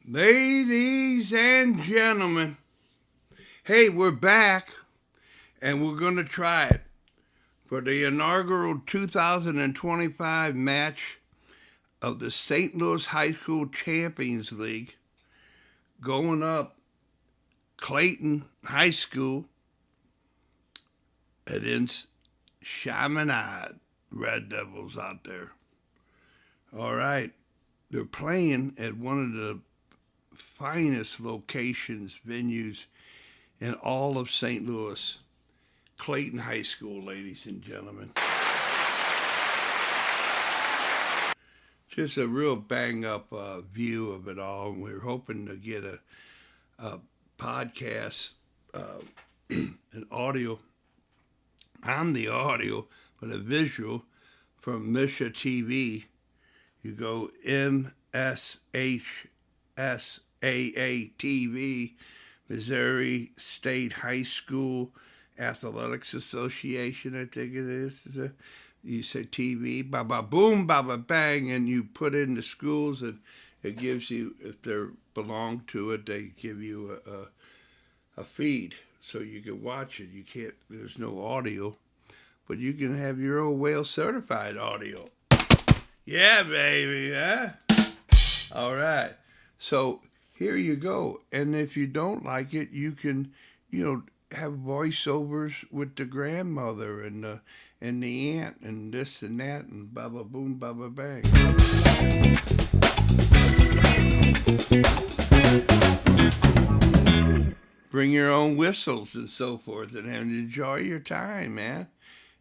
Ladies and gentlemen, hey, we're back and we're going to try it for the inaugural 2025 match of the St. Louis High School Champions League going up Clayton High School against Chaminade Red Devils out there. All right, they're playing at one of the finest locations, venues in all of St. Louis, Clayton High School, ladies and gentlemen. Just a real bang-up view of it all, and we're hoping to get a podcast, an audio, on the audio, but a visual from Misha TV. You go MSHSAA-TV, Missouri State High School Athletics Association, I think it is. You say TV, ba-ba boom, ba-ba bang, and you put in the schools, and it gives you, if they belong to it, they give you a feed so you can watch it. You can't, there's no audio, but you can have your own whale certified audio. Yeah, baby, huh? All right. So here you go. And if you don't like it, you can, have voiceovers with the grandmother and the aunt and this and that and baba boom, baba bang. Bring your own whistles and so forth and enjoy your time, man.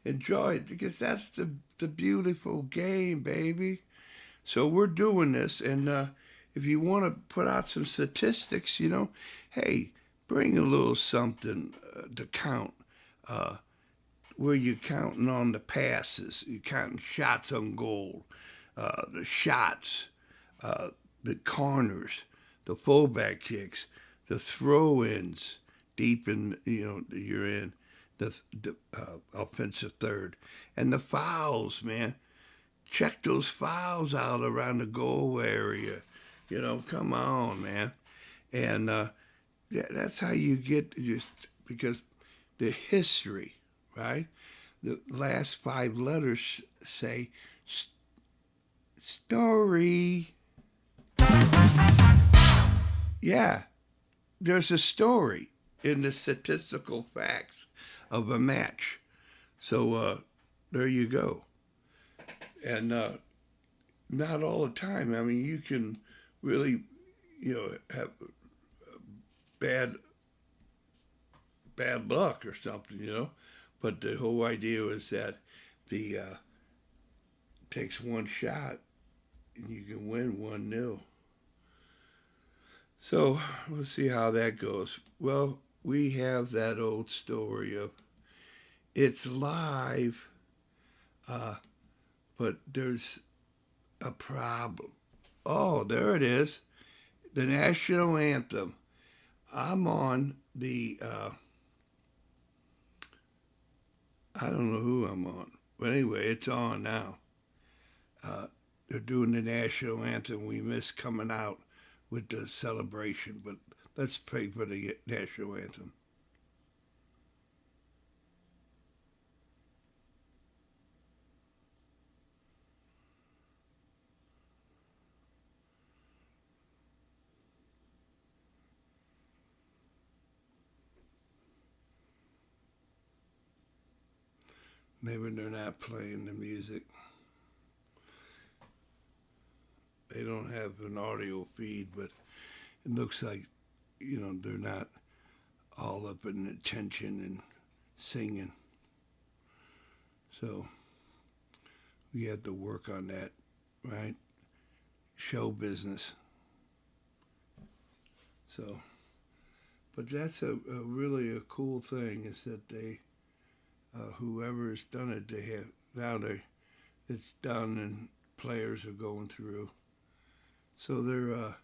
Enjoy it, because that's the beautiful game, baby. So we're doing this, and if you want to put out some statistics, hey, bring a little something to count. Where you're counting on the passes, you're counting shots on goal, the shots, the corners, the fullback kicks, the throw-ins deep in, you're in the offensive third, and the fouls, man. Check those fouls out around the goal area. Come on, man. And that's how you get, just because the history, right? The last 5 letters say story. Yeah, there's a story in the statistical facts of a match. So there you go. And not all the time. I mean, you can really, have bad luck or something, But the whole idea is that the takes one shot and you can win 1-0. So we'll see how that goes. Well, we have that old story of it's live, but there's a problem. Oh, there it is. The national anthem. I'm on the, I don't know who I'm on. But anyway, it's on now. They're doing the national anthem. We missed coming out with the celebration, but let's pray for the national anthem. Maybe they're not playing the music. They don't have an audio feed, but it looks like, they're not all up in attention and singing. So we have to work on that, right? Show business. So, but that's a really a cool thing, is that they, whoever has done it, they have, now it's done and players are going through. So they're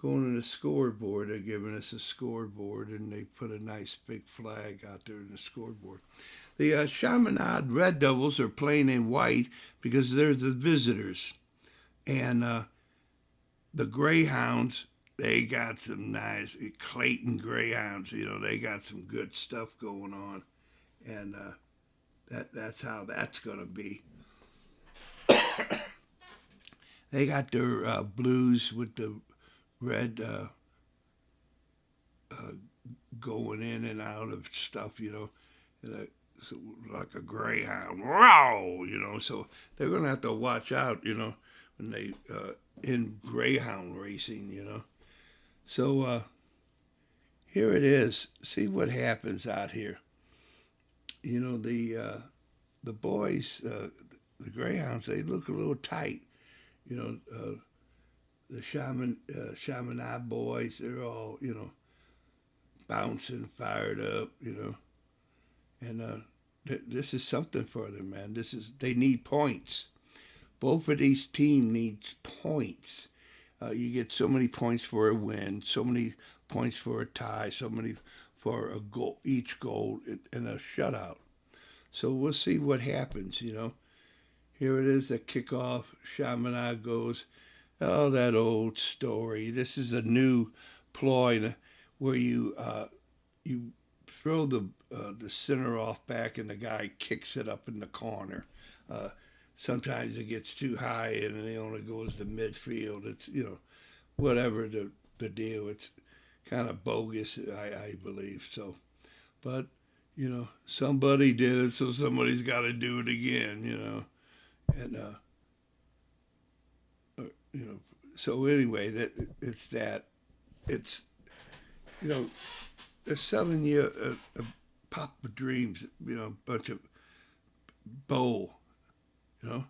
going to the scoreboard. They're giving us a scoreboard, and they put a nice big flag out there in the scoreboard. The Chaminade Red Devils are playing in white because they're the visitors. And the Greyhounds, they got some nice Clayton Greyhounds. You know, they got some good stuff going on, and that's how that's gonna be. They got their blues with the red going in and out of stuff. You know, so like a greyhound, wow. You know, so they're gonna have to watch out. You know, when they in greyhound racing. You know, so here it is. See what happens out here. You know, the boys, the greyhounds, they look a little tight. You know, the Chaminade boys, they're all, you know, bouncing, fired up, you know, and this is something for them, man. They need points. Both of these teams needs points. You get so many points for a win, so many points for a tie, so many for a goal, each goal, and a shutout. So we'll see what happens, you know. Here it is, the kickoff. Chaminade goes. Oh, that old story. This is a new ploy where you throw the center off back and the guy kicks it up in the corner. Sometimes it gets too high and it only goes to midfield. It's, you know, whatever the deal. It's kind of bogus, I believe. So, but, you know, somebody did it, so somebody's got to do it again, you know. And, you know, so anyway, it's, you know, they're selling you a pop of dreams, you know, a bunch of bowl, you know.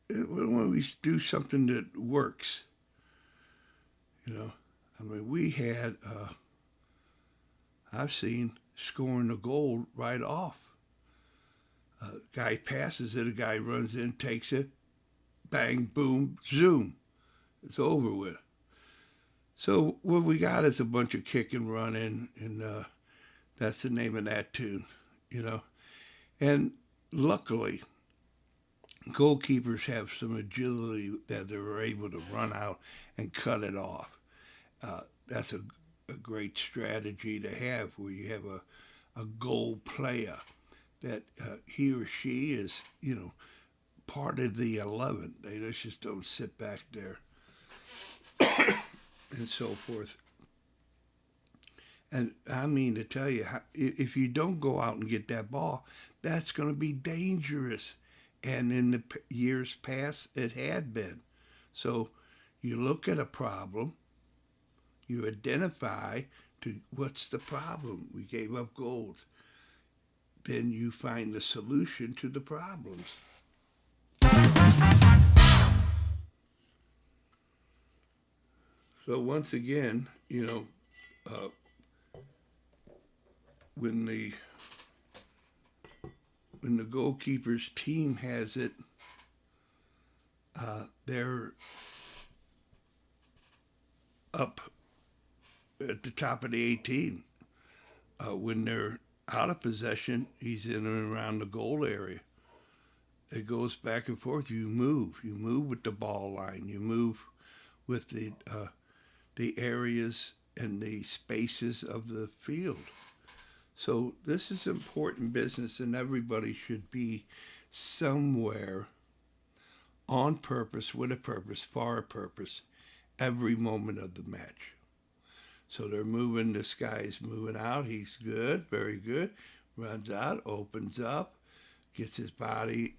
When we do something that works, you know. I mean, we had, I've seen scoring a goal right off. Guy passes it, a guy runs in, takes it, bang, boom, zoom. It's over with. So what we got is a bunch of kick and running, and that's the name of that tune, you know. And luckily, goalkeepers have some agility that they're able to run out and cut it off. That's a great strategy to have where you have a goal player that he or she is, you know, part of the 11. They just don't sit back there and so forth. And I mean to tell you, if you don't go out and get that ball, that's going to be dangerous. And in the years past, it had been. So you look at a problem, you identify to what's the problem. We gave up goals. Then you find the solution to the problems. So once again, you know, when the goalkeeper's team has it, they're up at the top of the 18. When they're out of possession, he's in and around the goal area. It goes back and forth. You move with the ball line. You move with the areas and the spaces of the field. So this is important business, and everybody should be somewhere on purpose, with a purpose, for a purpose, every moment of the match. So they're moving, this guy's moving out, he's good, very good, runs out, opens up, gets his body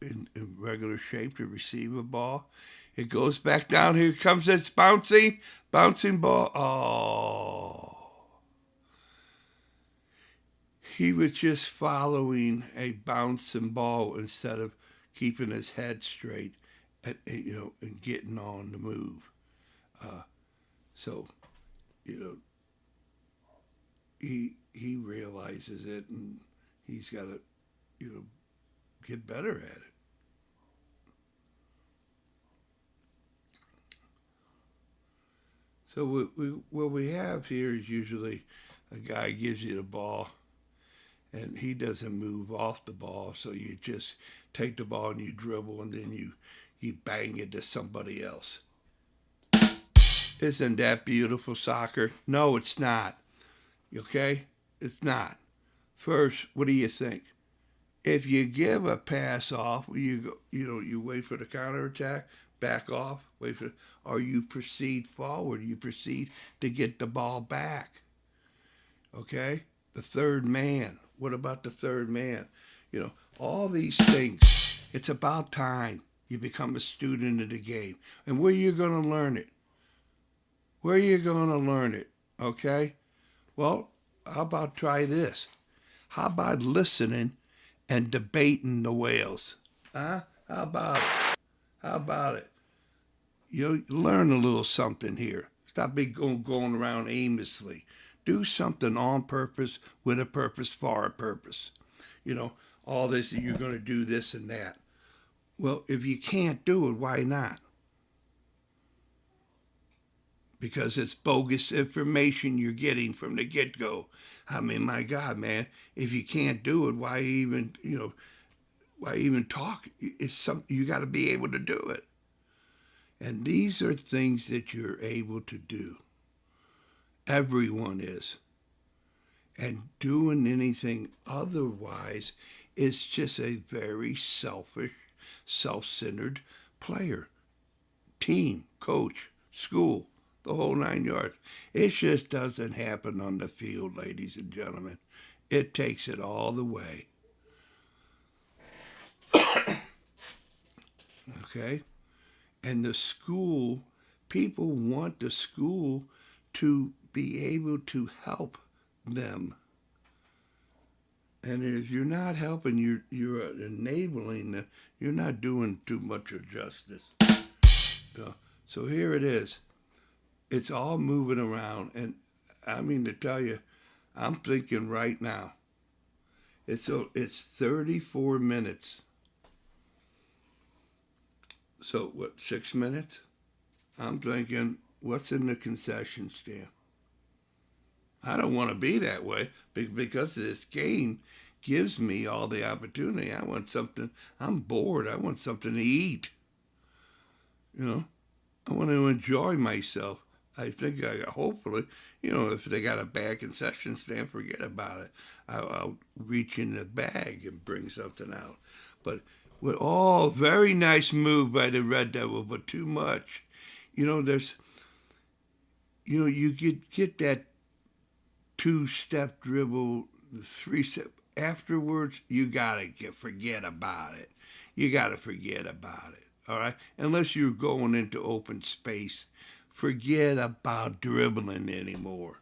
in regular shape to receive a ball. It goes back down, here comes this bouncing ball. Oh. He was just following a bouncing ball instead of keeping his head straight, and, you know, and getting on the move. So, you know, he realizes it, and he's got to, you know, get better at it. So what we have here is usually a guy gives you the ball, and he doesn't move off the ball, so you just take the ball and you dribble, and then you bang it to somebody else. Isn't that beautiful, soccer? No, it's not. Okay? It's not. First, what do you think? If you give a pass off, you go, you wait for the counterattack, back off, wait for, or you proceed forward. You proceed to get the ball back. Okay? The third man. What about the third man? All these things. It's about time you become a student of the game. And where are you going to learn it? Where are you going to learn it? Okay? Well, how about try this? How about listening and debating the whales? Huh? How about it? How about it? Learn a little something here. Stop going around aimlessly. Do something on purpose, with a purpose, for a purpose. All this, you're going to do this and that. Well, if you can't do it, why not? Because it's bogus information you're getting from the get-go. I mean, my God, man, if you can't do it, why even talk? It's something you got to be able to do it. And these are things that you're able to do. Everyone is. And doing anything otherwise is just a very selfish, self-centered player. Team, coach, school, the whole 9 yards. It just doesn't happen on the field, ladies and gentlemen. It takes it all the way. Okay? And the school, people want the school to be able to help them. And if you're not helping, you're enabling them, you're not doing too much of justice. So here it is. It's all moving around. And I mean to tell you, I'm thinking right now, it's 34 minutes. So what, 6 minutes? I'm thinking, what's in the concession stand? I don't want to be that way because this game gives me all the opportunity. I want something. I'm bored. I want something to eat. I want to enjoy myself. I think hopefully, if they got a bad concession stand, forget about it. I'll reach in the bag and bring something out. But very nice move by the Red Devil, but too much. There's, you get that two-step dribble, the three-step. Afterwards, you got to forget about it. You got to forget about it, all right? Unless you're going into open space, forget about dribbling anymore,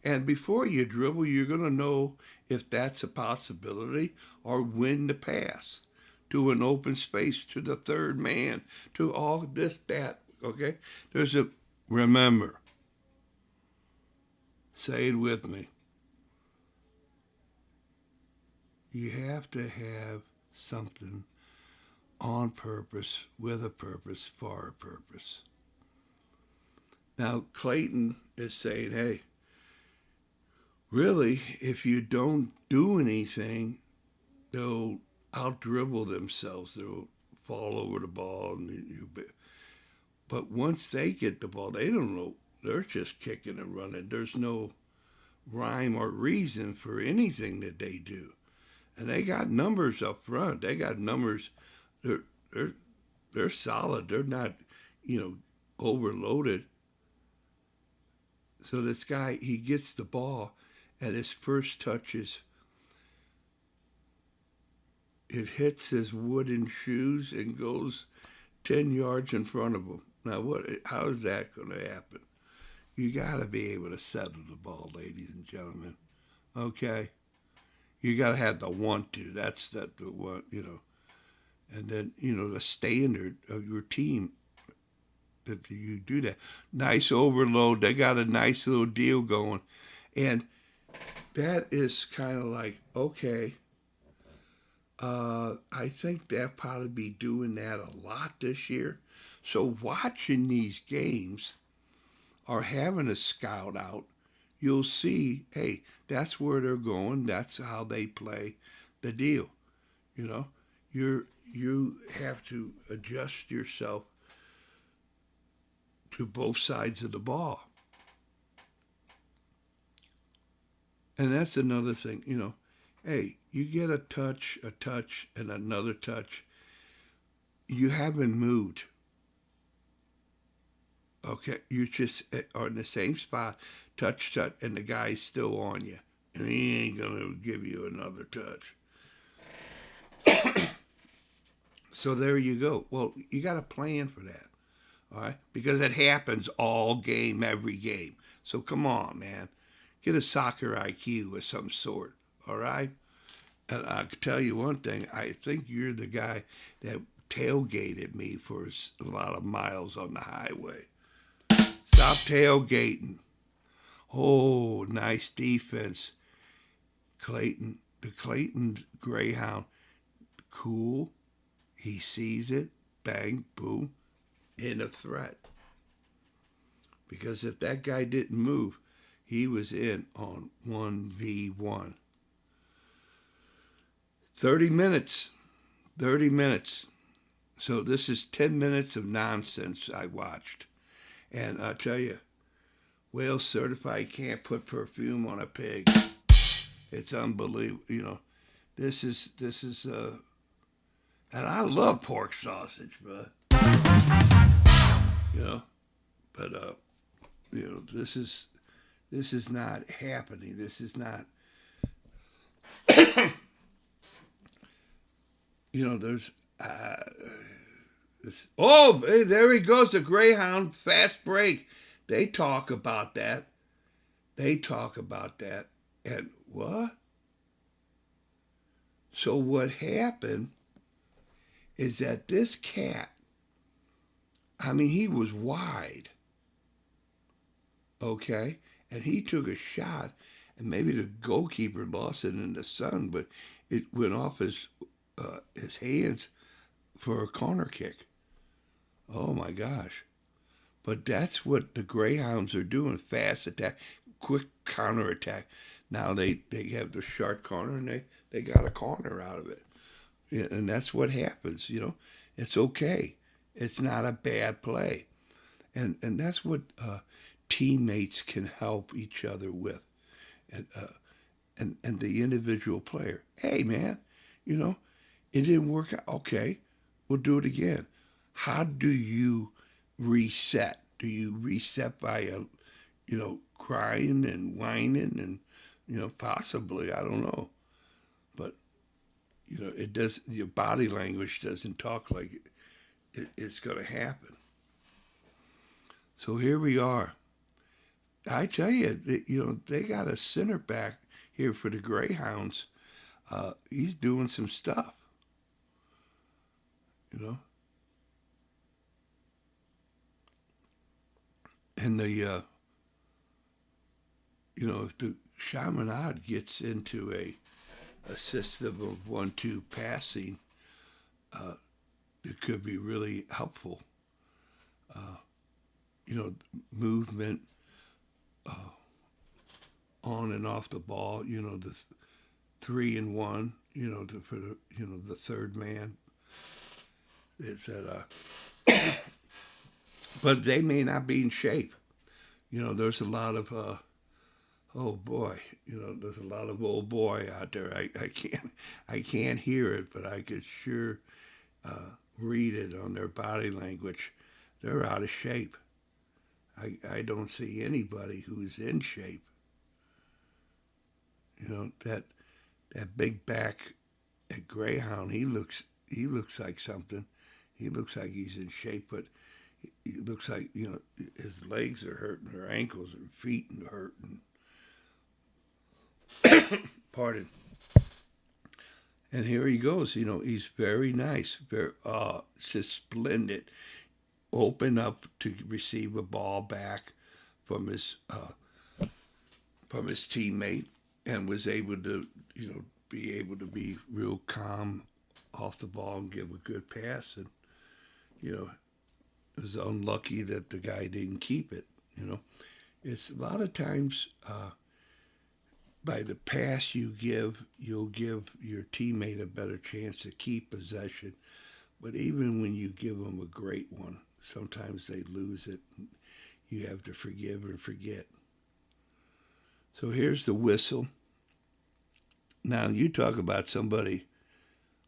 And before you dribble, you're going to know if that's a possibility or when to pass to an open space, to the third man, to all this, that, okay? Remember, say it with me. You have to have something on purpose, with a purpose, for a purpose. Now, Clayton is saying, hey, really, if you don't do anything, they'll out-dribble themselves. They'll fall over the ball. But once they get the ball, they don't know. They're just kicking and running. There's no rhyme or reason for anything that they do. And they got numbers up front. They got numbers. They're solid. They're not, overloaded. So this guy, he gets the ball, and his first touch it hits his wooden shoes and goes 10 yards in front of him. Now, how is that going to happen? You got to be able to settle the ball, ladies and gentlemen. Okay? You got to have the want to. That's the one, And then, the standard of your team, that you do that. Nice overload. They got a nice little deal going. And that is kind of like, okay, I think they'll probably be doing that a lot this year. So watching these games or having a scout out, you'll see, hey, that's where they're going. That's how they play the deal. You have to adjust yourself to both sides of the ball. And that's another thing, hey, you get a touch, and another touch. You haven't moved. Okay, you just are in the same spot, touch, and the guy's still on you. And he ain't going to give you another touch. So there you go. Well, you got a plan for that, all right? Because it happens all game, every game. So come on, man. Get a soccer IQ of some sort, all right? And I can tell you one thing. I think you're the guy that tailgated me for a lot of miles on the highway. Stop tailgating. Oh, nice defense. Clayton, the Clayton Greyhound, cool. He sees it, bang, boom, in a threat. Because if that guy didn't move, he was in on 1v1. 30 minutes. 30 minutes. So this is 10 minutes of nonsense I watched. And I'll tell you, Wales certified can't put perfume on a pig. It's unbelievable. This is and I love pork sausage, but this is not happening. This is not. There's. Hey, there he goes, the Greyhound fast break. They talk about that. And what? So what happened is that this cat, he was wide, okay? And he took a shot, and maybe the goalkeeper lost it in the sun, but it went off his hands for a corner kick. Oh, my gosh. But that's what the Greyhounds are doing, fast attack, quick counterattack. Now they have the sharp corner, and they got a corner out of it. And that's what happens, It's okay. It's not a bad play. And that's what teammates can help each other with. And the individual player. Hey, man, it didn't work out. Okay, we'll do it again. How do you reset? Do you reset by, crying and whining and, possibly, I don't know. But, it does, your body language doesn't talk like it's going to happen. So here we are. I tell you, they got a center back here for the Greyhounds. He's doing some stuff, And if the Chaminade gets into a system of 1-2 passing, it could be really helpful. Movement on and off the ball. The 3-and-1. For the third man. Is that but they may not be in shape. There's a lot of oh boy, there's a lot of old boy out there. I can't hear it, but I could sure read it on their body language. They're out of shape. I don't see anybody who's in shape. That big back at Greyhound, he looks like something. He looks like he's in shape, but he looks like, his legs are hurting, her ankles and feet are hurting. Pardon. And here he goes. He's very nice. Just splendid. Open up to receive a ball back from his teammate, and was able to, be able to be real calm off the ball and give a good pass. And, it was unlucky that the guy didn't keep it. It's a lot of times by the pass you give, you'll give your teammate a better chance to keep possession. But even when you give them a great one, sometimes they lose it. you have to forgive and forget. So here's the whistle. Now you talk about somebody,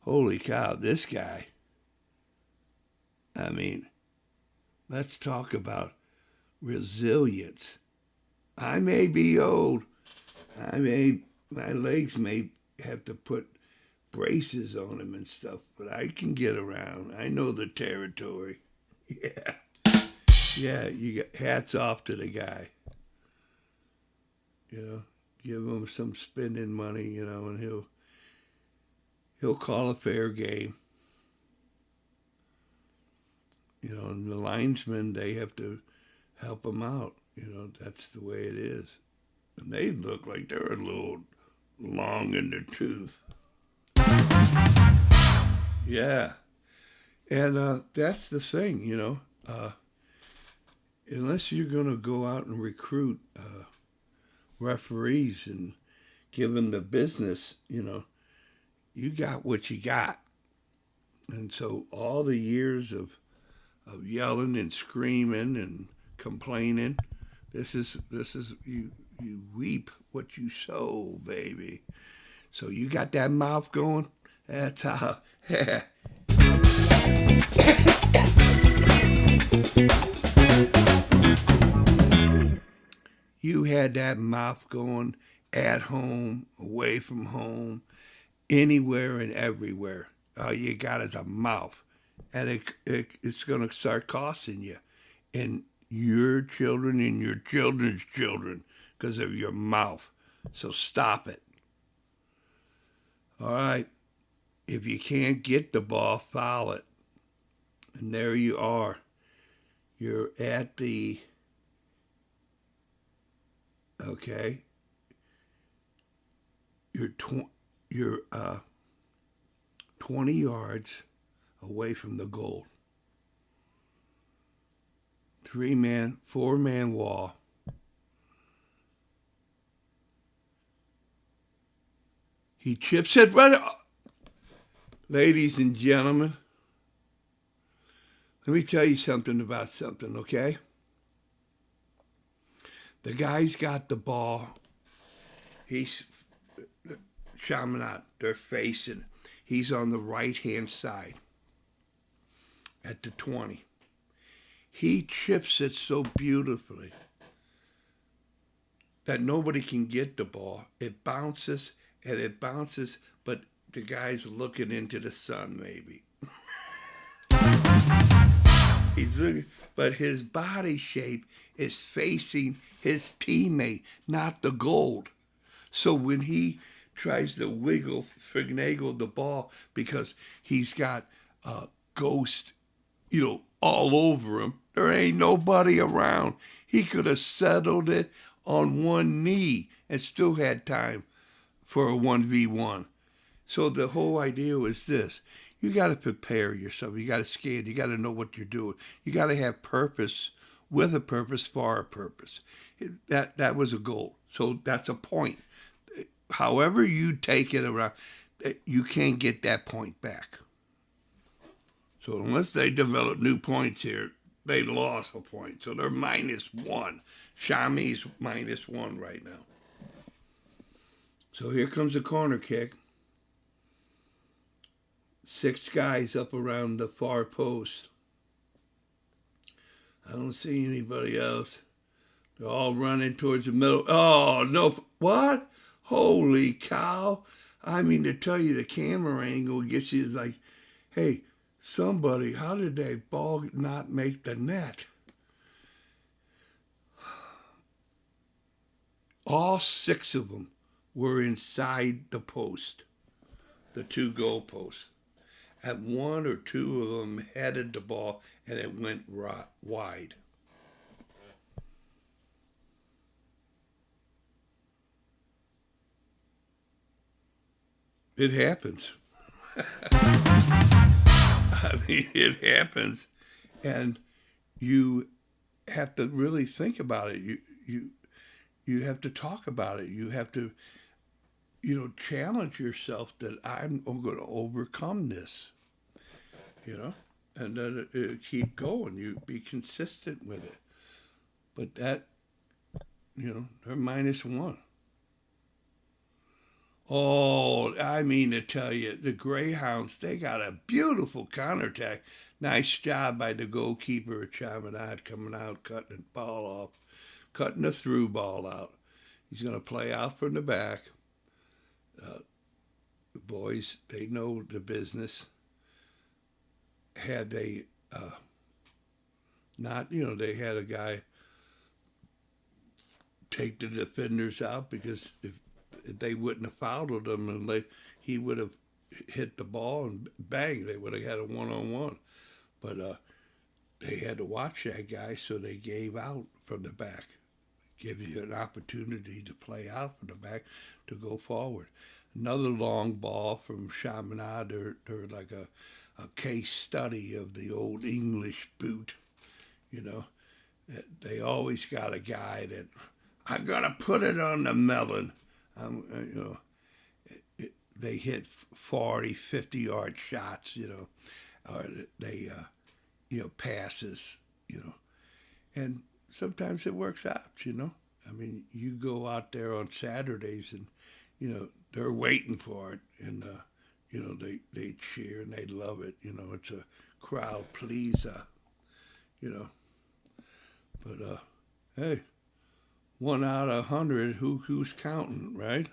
holy cow, this guy. I mean, let's talk about resilience. I may be old. My legs may have to put braces on them and stuff, but I can get around. I know the territory. Yeah. Yeah, you got hats off to the guy. You know, give him some spending money, you know, and he'll call a fair game. You know, and the linesmen, they have to help him out. You know, that's the way it is. And they look like they're a little long in the tooth. Yeah. And that's the thing, you know. Unless you're going to go out and recruit referees and give them the business, you know, you got what you got. And so all the years of yelling and screaming and complaining, this is you reap what you sow, baby. So you got that mouth going. That's how. You had that mouth going at home, away from home, anywhere and everywhere. All you got is a mouth. And it's going to start costing you. And your children and your children's children because of your mouth. So stop it. All right. If you can't get the ball, foul it. And there you are. You're at the, okay, you're 20 yards away from the goal. 3-man, 4-man wall. He chips it right up. Ladies and gentlemen, let me tell you something about something, okay? The guy's got the ball. He's Chaminade. They're facing. He's on the right-hand side at the 20. He chips it so beautifully that nobody can get the ball. It bounces and it bounces, but the guy's looking into the sun, maybe. He's looking, but his body shape is facing his teammate, not the goal. So when he tries to finagle the ball because he's got ghost, you know, all over him, there ain't nobody around. He could have settled it on one knee and still had time for a 1v1. So the whole idea was this. You got to prepare yourself. You got to skate. You got to know what you're doing. You got to have purpose, with a purpose, for a purpose. That was a goal. So that's a point. However you take it around, you can't get that point back. So unless they develop new points here, they lost a point. So they're -1. Chaminade -1 right now. So here comes the corner kick. 6 guys up around the far post. I don't see anybody else. They're all running towards the middle. Oh, no. What? Holy cow. I mean, to tell you, the camera angle gets you like, hey, somebody, how did that ball not make the net? All 6 of them were inside the post, the 2 goal posts. At 1 or 2 of them headed the ball and it went wide. It happens. I mean, it happens. And you have to really think about it. You have to talk about it. You have to, you know, challenge yourself that I'm going to overcome this, you know, and then keep going. You be consistent with it. But that, they're -1. Oh, I mean to tell you, the Greyhounds, they got a beautiful counterattack. Nice job by the goalkeeper at Chaminade coming out, cutting the ball off, cutting the through ball out. He's going to play out from the back. The boys, they know the business. Had they not, they had a guy take the defenders out because if they wouldn't have fouled him and he would have hit the ball and bang, they would have had a one-on-one. But they had to watch that guy, so they gave out from the back. Give you an opportunity to play out from the back to go forward. Another long ball from Chaminade. They're like a case study of the old English boot. They always got a guy that, I got to put it on the melon. They hit 40, 50-yard shots, or they, passes, and sometimes it works out, I mean, you go out there on Saturdays and, they're waiting for it, and, they cheer and they love it, it's a crowd pleaser, but, hey, 1 out of 100, who's counting, right?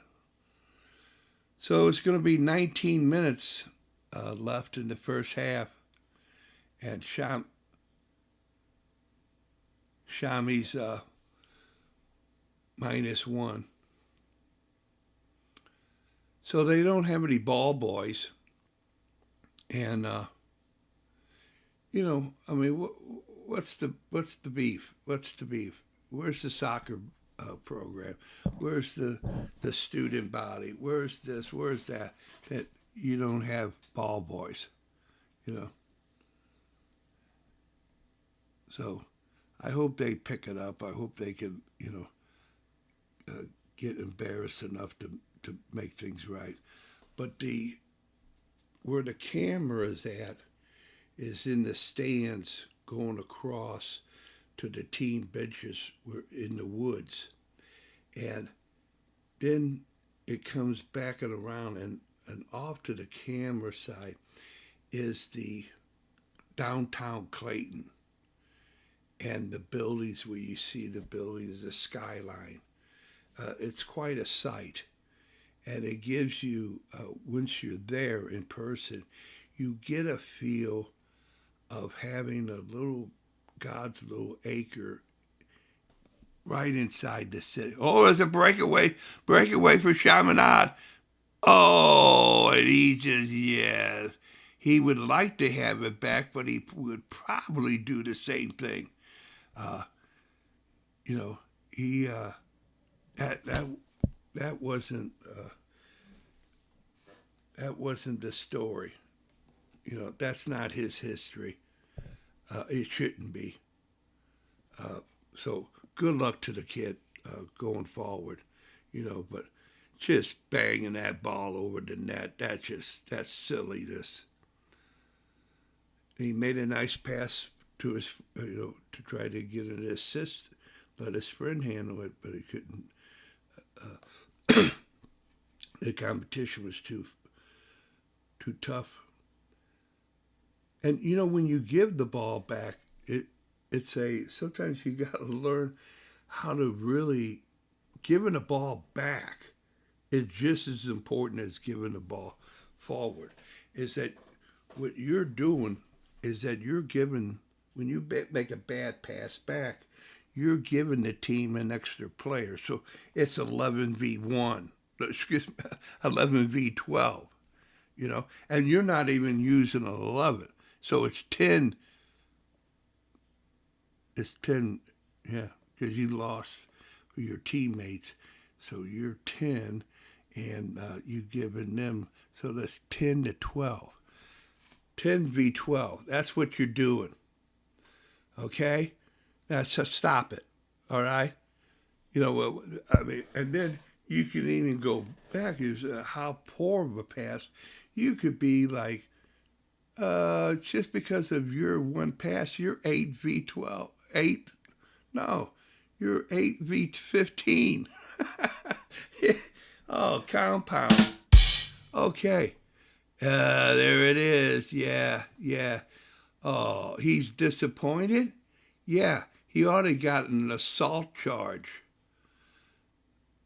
So it's going to be 19 minutes left in the first half, and Chamin's -1. So they don't have any ball boys, and I mean, what's the beef? What's the beef? Where's the soccer program? Where's the student body? Where's this? Where's that? That you don't have ball boys, So I hope they pick it up. I hope they can, get embarrassed enough to make things right. But where the camera is at is in the stands going across to the team benches. We're in the woods. And then it comes back and around, and off to the camera side is the downtown Clayton and the buildings where you see the buildings, the skyline. It's quite a sight. And it gives you, once you're there in person, you get a feel of having God's little acre right inside the city. Oh, there's a breakaway for Chaminade. Oh, and he would like to have it back, but he would probably do the same thing. That wasn't the story. That's not his history. It shouldn't be. So good luck to the kid going forward. But just banging that ball over the net, that's silliness. He made a nice pass to his, to try to get an assist, let his friend handle it, but he couldn't. The competition was too tough. And when you give the ball back, sometimes you got to learn how to really giving the ball back is just as important as giving the ball forward. Is that what you're doing? Is that you're giving, when you make a bad pass back, you're giving the team an extra player. So it's 11v1, 11v12, and you're not even using an 11. So it's 10. It's 10, yeah, because you lost for your teammates. So you're 10, and you giving them, so that's 10 to 12. 10v12, that's what you're doing. Okay? Now, so stop it, all right? And then you can even go back, is how poor of a pass. You could be like, just because of your one pass, you're 8v12. 8? No, You're 8v15. Oh, compound. Okay. There it is. Yeah, yeah. Oh, he's disappointed? Yeah, he ought to have gotten an assault charge.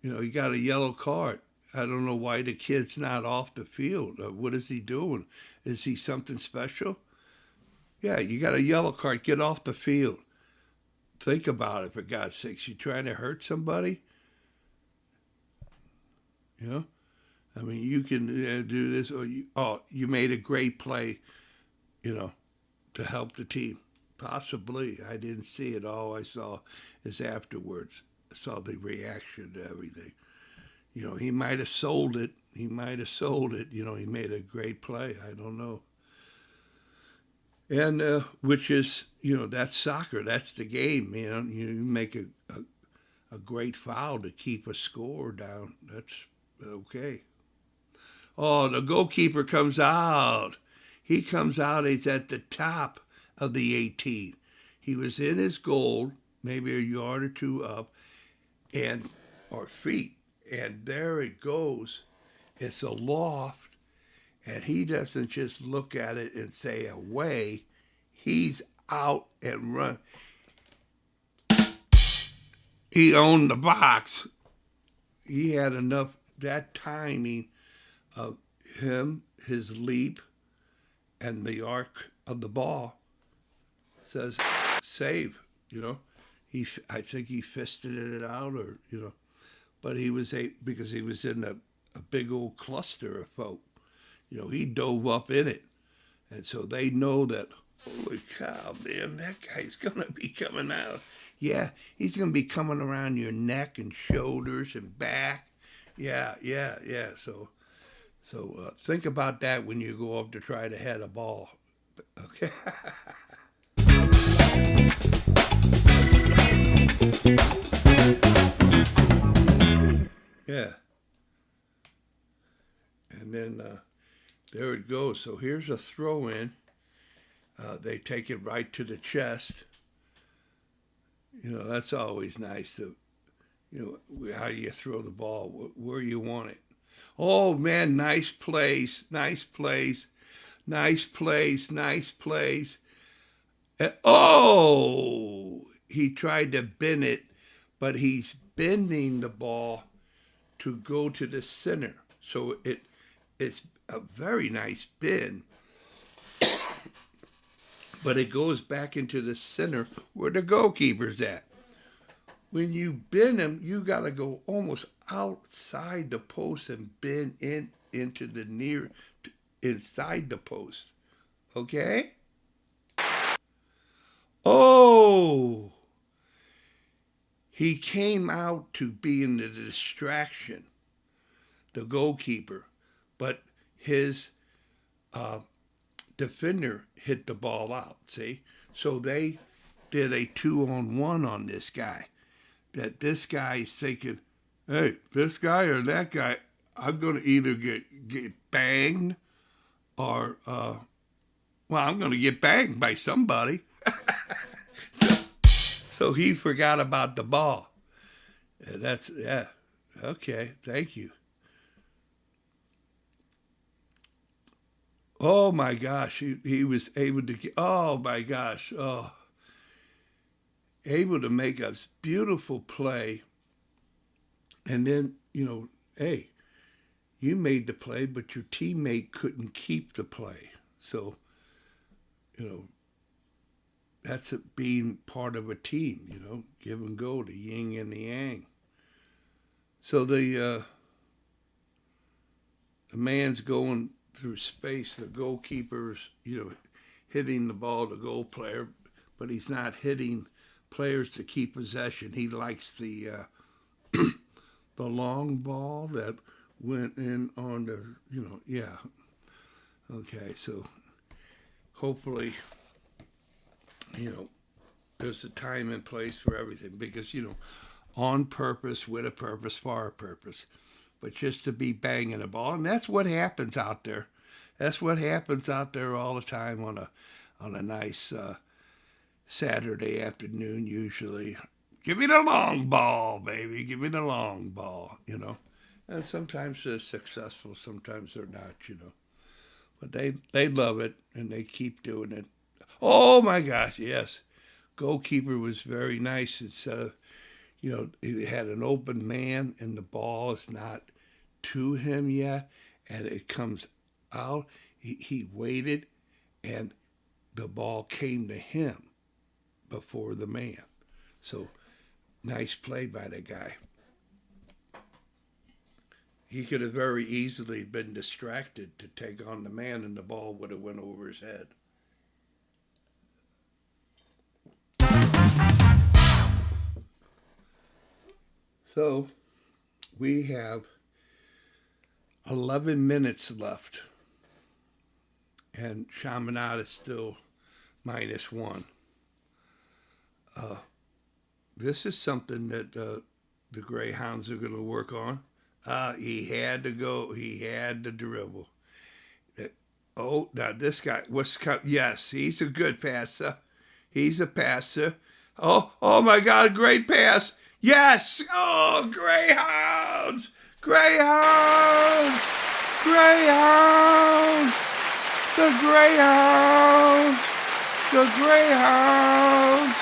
You know, he got a yellow card. I don't know why the kid's not off the field. What is he doing? Is he something special? Yeah, you got a yellow card. Get off the field. Think about it, for God's sakes. You trying to hurt somebody? You know? I mean, you can do this, or you made a great play, you know, to help the team. Possibly. I didn't see it. All I saw is afterwards. I saw the reaction to everything. You know, he might have sold it. He might have sold it. You know, he made a great play. I don't know. And which is, you know, that's soccer. That's the game. You know, you make a great foul to keep a score down. That's okay. Oh, the goalkeeper comes out. He comes out. He's at the top of the 18. He was in his goal, maybe a yard or two up, or feet. And there it goes. It's a loft. And he doesn't just look at it and say away. He's out and run. He owned the box. He had enough, that timing of him, his leap, and the arc of the ball says save, you know. I think he fisted it out, or, you know. But he was because he was in a big old cluster of folk. You know, he dove up in it. And so they know that, holy cow, man, that guy's going to be coming out. Yeah, he's going to be coming around your neck and shoulders and back. Yeah. So think about that when you go up to try to head a ball. Okay. Yeah. And then there it goes. So here's a throw in. They take it right to the chest. You know, that's always nice to, you know, how you throw the ball, where you want it. Oh, man, nice plays. Oh, he tried to bend it, but he's bending the ball to go to the center. So it's a very nice bend, but it goes back into the center where the goalkeeper's at. When you bend him, you got to go almost outside the post and bend into the inside the post. Okay? Oh! He came out to be in the distraction, the goalkeeper, but his defender hit the ball out, see? So they did a 2-on-1 on this guy. That this guy is thinking, hey, this guy or that guy, I'm going to either get banged or, I'm going to get banged by somebody. So he forgot about the ball. Okay, thank you. Oh, my gosh, he was able to get, able to make a beautiful play. And then, you know, hey, you made the play, but your teammate couldn't keep the play. So, you know, that's being part of a team, you know, give and go, the yin and the yang. So the man's going through space, the goalkeeper's, you know, hitting the ball, the goal player, but he's not hitting players to keep possession. He likes the the long ball that went in on the, you know, yeah. Okay, so hopefully, you know, there's a time and place for everything, because, you know, on purpose, with a purpose, for a purpose. But just to be banging a ball, and that's what happens out there. That's what happens out there all the time on a nice Saturday afternoon, usually. Give me the long ball, baby. Give me the long ball, And sometimes they're successful, sometimes they're not, But they love it, and they keep doing it. Oh, my gosh, yes. Goalkeeper was very nice. Instead of, he had an open man, and the ball is not to him yet, and it comes out. He waited, and the ball came to him before the man. So, nice play by the guy. He could have very easily been distracted to take on the man, and the ball would have went over his head. So, we have 11 minutes left, and Chaminade is still -1. This is something that the Greyhounds are going to work on. He had to go. He had to dribble. Now this guy, yes, he's a good passer. He's a passer. Oh my God, great pass. Yes! Oh, Greyhounds! Greyhounds! Greyhounds! The Greyhounds! The Greyhounds!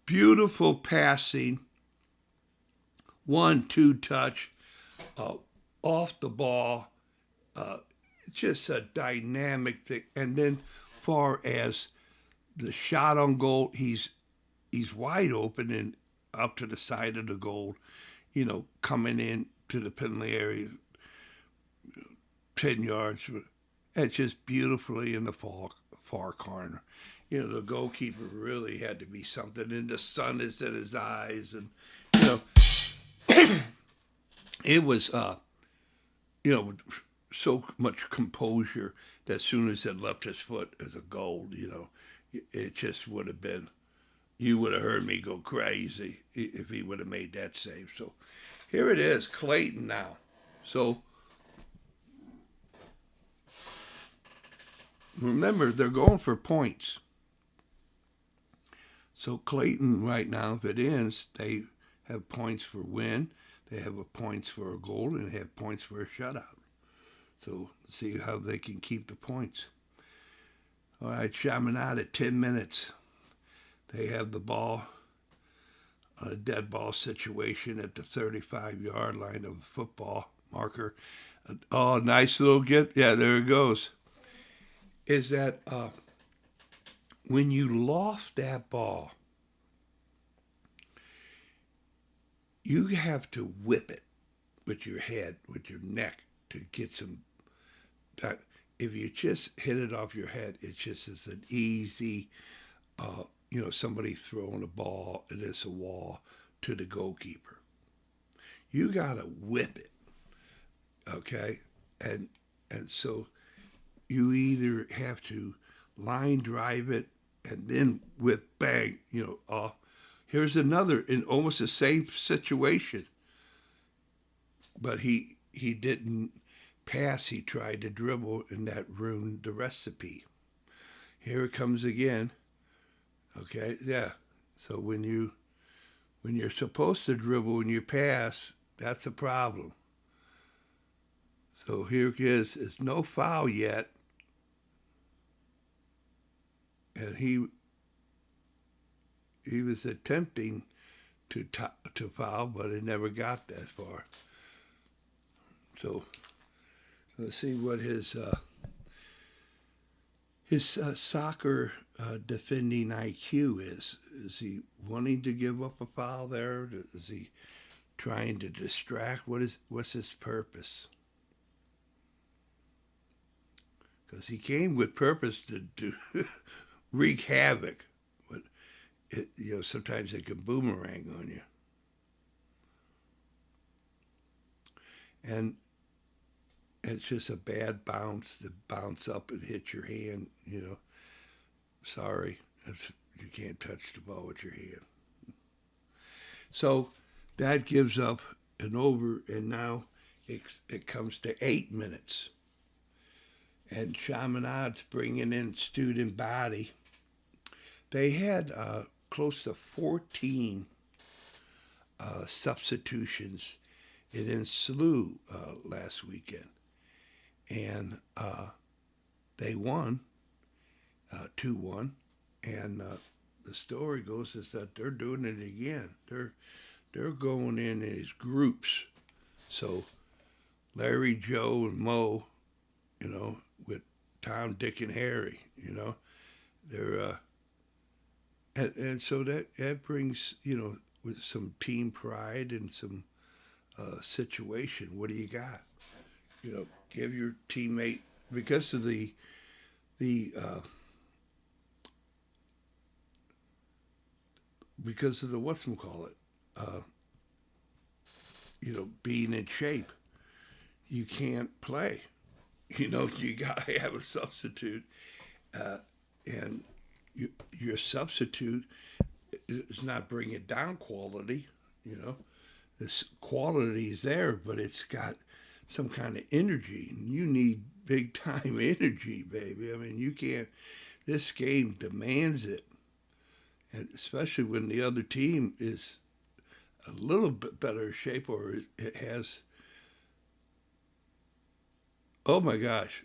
Beautiful passing. 1-2 touch. Off the ball. Just a dynamic thing. And then far as the shot on goal, he's wide open and up to the side of the goal, coming in to the penalty area, 10 yards. It's just beautifully in the far corner. The goalkeeper really had to be something, and the sun is in his eyes, and it was so much composure that as soon as it left his foot as a goal, it just would have been. You would have heard me go crazy if he would have made that save. So here it is, Clayton now. So remember, they're going for points. So Clayton right now, if it ends, they have points for win, they have points for a goal, and they have points for a shutout. So let's see how they can keep the points. All right, Chaminade at 10 minutes. They have the ball on a dead ball situation at the 35-yard line of the football marker. Oh, nice little get. Yeah, there it goes. Is that when you loft that ball, you have to whip it with your head, with your neck, to get some. If you just hit it off your head, it just is an easy, somebody throwing a ball and it's a wall to the goalkeeper. You got to whip it, okay? And so you either have to line drive it and then whip, bang, off. Here's another in almost the same situation. But he didn't pass. He tried to dribble, and that ruined the recipe. Here it comes again. Okay, yeah. So when you're supposed to dribble and you pass, that's a problem. So here it is. It's no foul yet. And he was attempting to foul, but it never got that far. So let's see what his soccer defending IQ is. Is he wanting to give up a foul there? Is he trying to distract? What's his purpose? Because he came with purpose to wreak havoc, but sometimes it can boomerang on you. And it's just a bad bounce to bounce up and hit your hand, Sorry, you can't touch the ball with your hand. So that gives up an over, and now it comes to 8 minutes. And Chaminade's bringing in student body. They had close to 14 substitutions in SLU last weekend. And they won 2-1. And the story goes is that they're doing it again. They're going in as groups. So Larry, Joe, and Mo, with Tom, Dick, and Harry, they're and so that brings with some team pride and some situation. What do you got? Give your teammate, because of the whatchamacallit, being in shape, you can't play. You gotta have a substitute, and your substitute is not bringing down quality. This quality is there, but it's got some kind of energy, and you need big time energy, baby. I mean, you can't. This game demands it, and especially when the other team is a little bit better shape, or it has. Oh my gosh.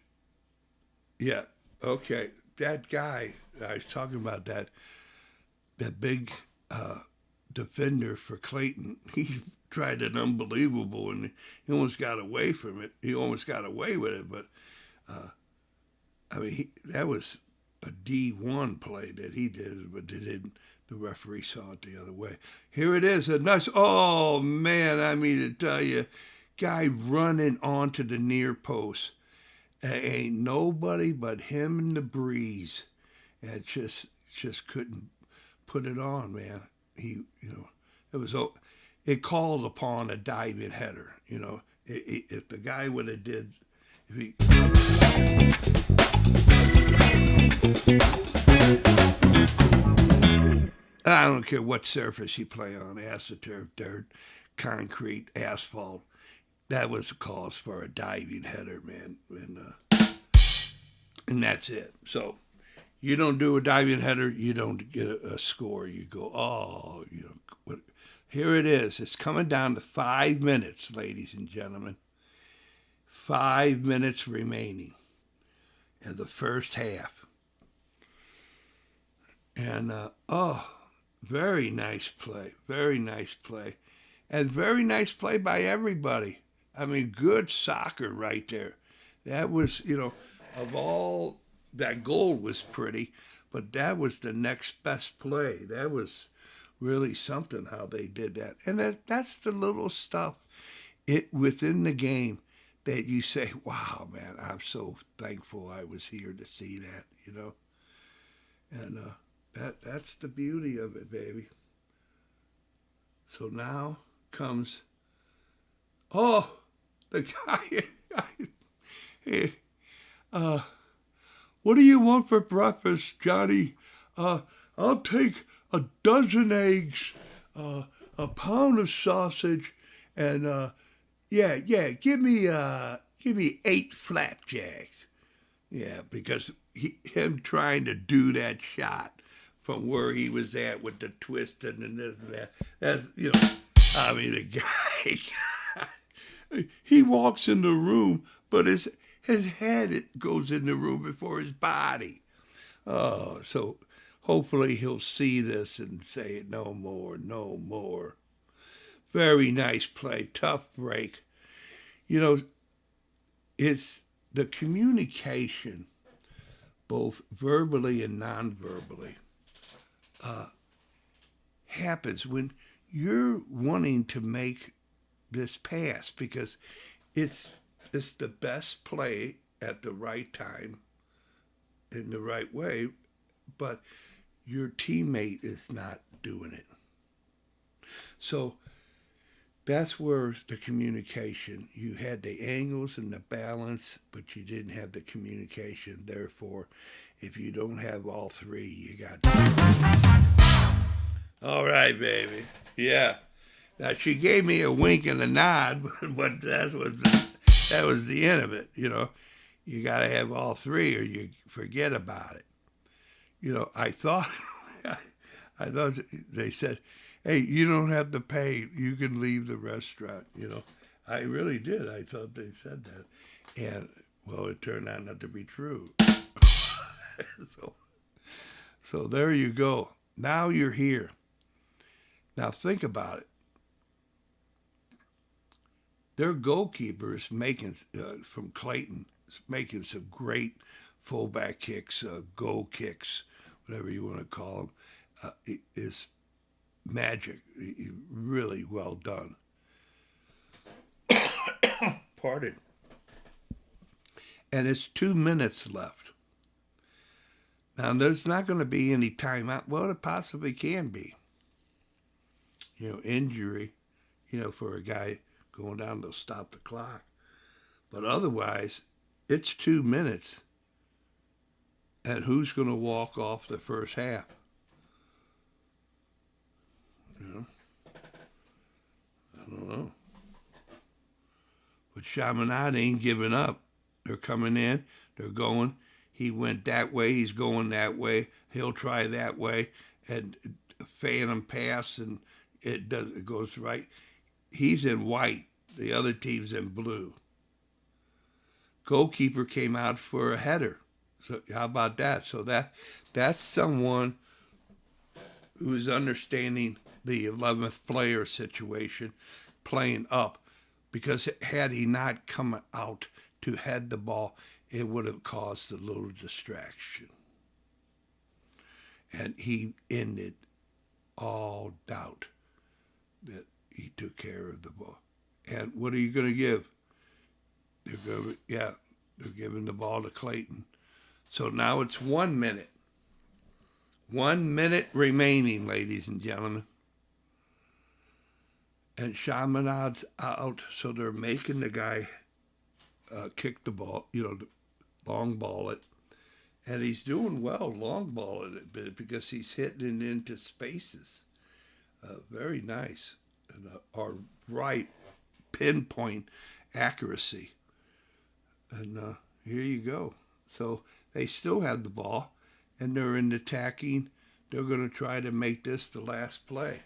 Yeah. Okay. That guy I was talking about, that big defender for Clayton, he tried an unbelievable, and he almost got away from it. He almost got away with it, but that was a D1 play that he did, but they didn't. The referee saw it the other way. Here it is, a nice. Oh man, I mean to tell you, guy running onto the near post. Ain't nobody but him and the breeze, and just couldn't put it on, man. It called upon a diving header. If the guy would have did, I don't care what surface you play on, astroturf, dirt, concrete, asphalt. That was the cause for a diving header, man, and that's it. So you don't do a diving header, you don't get a score. You go, here it is. It's coming down to 5 minutes, ladies and gentlemen. 5 minutes remaining in the first half. And, very nice play. Very nice play. And very nice play by everybody. I mean, good soccer right there. That was, of all, that goal was pretty, but that was the next best play. That was really something how they did that. And that's the little stuff within the game that you say, wow, man, I'm so thankful I was here to see that, And that's the beauty of it, baby. So now comes, the guy, what do you want for breakfast, Johnny? I'll take a dozen eggs, a pound of sausage, and give me 8 flapjacks. Yeah, because him trying to do that shot from where he was at with the twist and this and that. That's the guy. He walks in the room, but his head goes in the room before his body. Oh, so hopefully he'll see this and say no more, no more. Very nice play, tough break. It's the communication, both verbally and non-verbally, happens when you're wanting to make this pass, because it's the best play at the right time in the right way, but your teammate is not doing it. So that's where the communication, you had the angles and the balance, but you didn't have the communication. Therefore, if you don't have all three, you got all right, baby. Yeah. Now, she gave me a wink and a nod, but that was the end of it, You got to have all three or you forget about it. I thought I thought they said, "Hey, you don't have to pay. You can leave the restaurant." I really did. I thought they said that, and well, it turned out not to be true. so, so there you go. Now you're here. Now think about it. Their goalkeeper is making from Clayton is making some great fullback kicks, goal kicks, whatever you want to call them. It is magic. Really well done. Pardon. And it's 2 minutes left. Now, there's not going to be any timeout. Well, it possibly can be. Injury, for a guy going down to stop the clock. But otherwise, it's 2 minutes. And who's going to walk off the first half? I don't know. But Chaminade ain't giving up. They're coming in. They're going. He went that way. He's going that way. He'll try that way. And phantom pass, and it goes right. He's in white. The other team's in blue. Goalkeeper came out for a header. So how about that? So that's someone who's understanding the 11th player situation, playing up, because had he not come out to head the ball, it would have caused a little distraction. And he ended all doubt that he took care of the ball. And what are you going to give? They're giving the ball to Clayton. So now it's 1 minute. 1 minute remaining, ladies and gentlemen. And Chaminade's out, so they're making the guy kick the ball, long ball it. And he's doing well, long ball it, because he's hitting it into spaces. Very nice. And our right pinpoint accuracy. And here you go. So they still have the ball, and they're in attacking. They're going to try to make this the last play.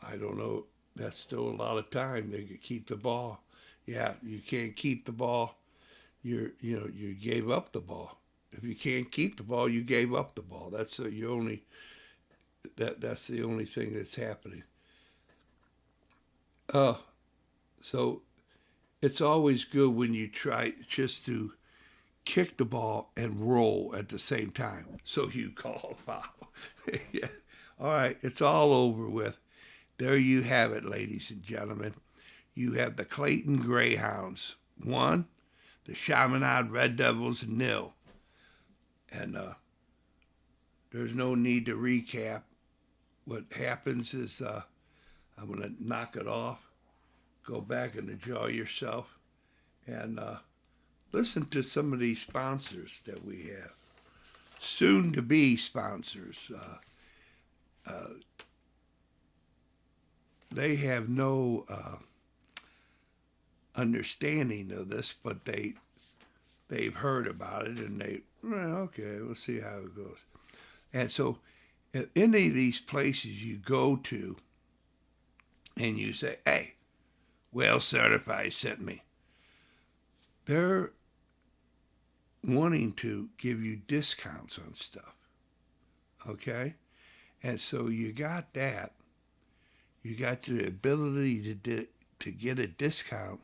I don't know. That's still a lot of time. They could keep the ball. Yeah, you can't keep the ball. You gave up the ball. If you can't keep the ball, you gave up the ball. That's the only thing that's happening. So it's always good when you try just to kick the ball and roll at the same time. So you call foul. Yeah. All right, it's all over with. There you have it, ladies and gentlemen. You have the Clayton Greyhounds 1, the Chaminade Red Devils 0. And there's no need to recap. What happens is I'm going to knock it off, go back and enjoy yourself, and listen to some of these sponsors that we have. Soon-to-be sponsors. They have no understanding of this, but they've heard about it, and okay, we'll see how it goes. And so at any of these places you go to and you say, hey, Well Certified sent me, they're wanting to give you discounts on stuff, okay? And so you got that. You got the ability to get a discount,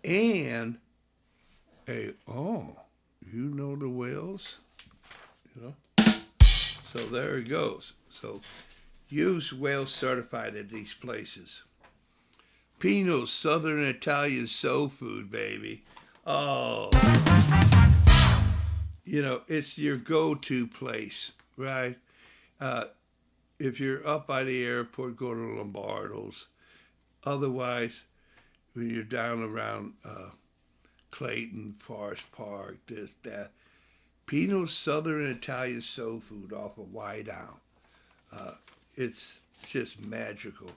and you know the whales, So there it goes. So use Whale Certified at these places. Pino's Southern Italian soul food, baby. Oh, it's your go-to place, right? If you're up by the airport, go to Lombardo's. Otherwise, when you're down around Clayton, Forest Park, this, that, Pino's Southern Italian soul food off of White Owl. It's just magical.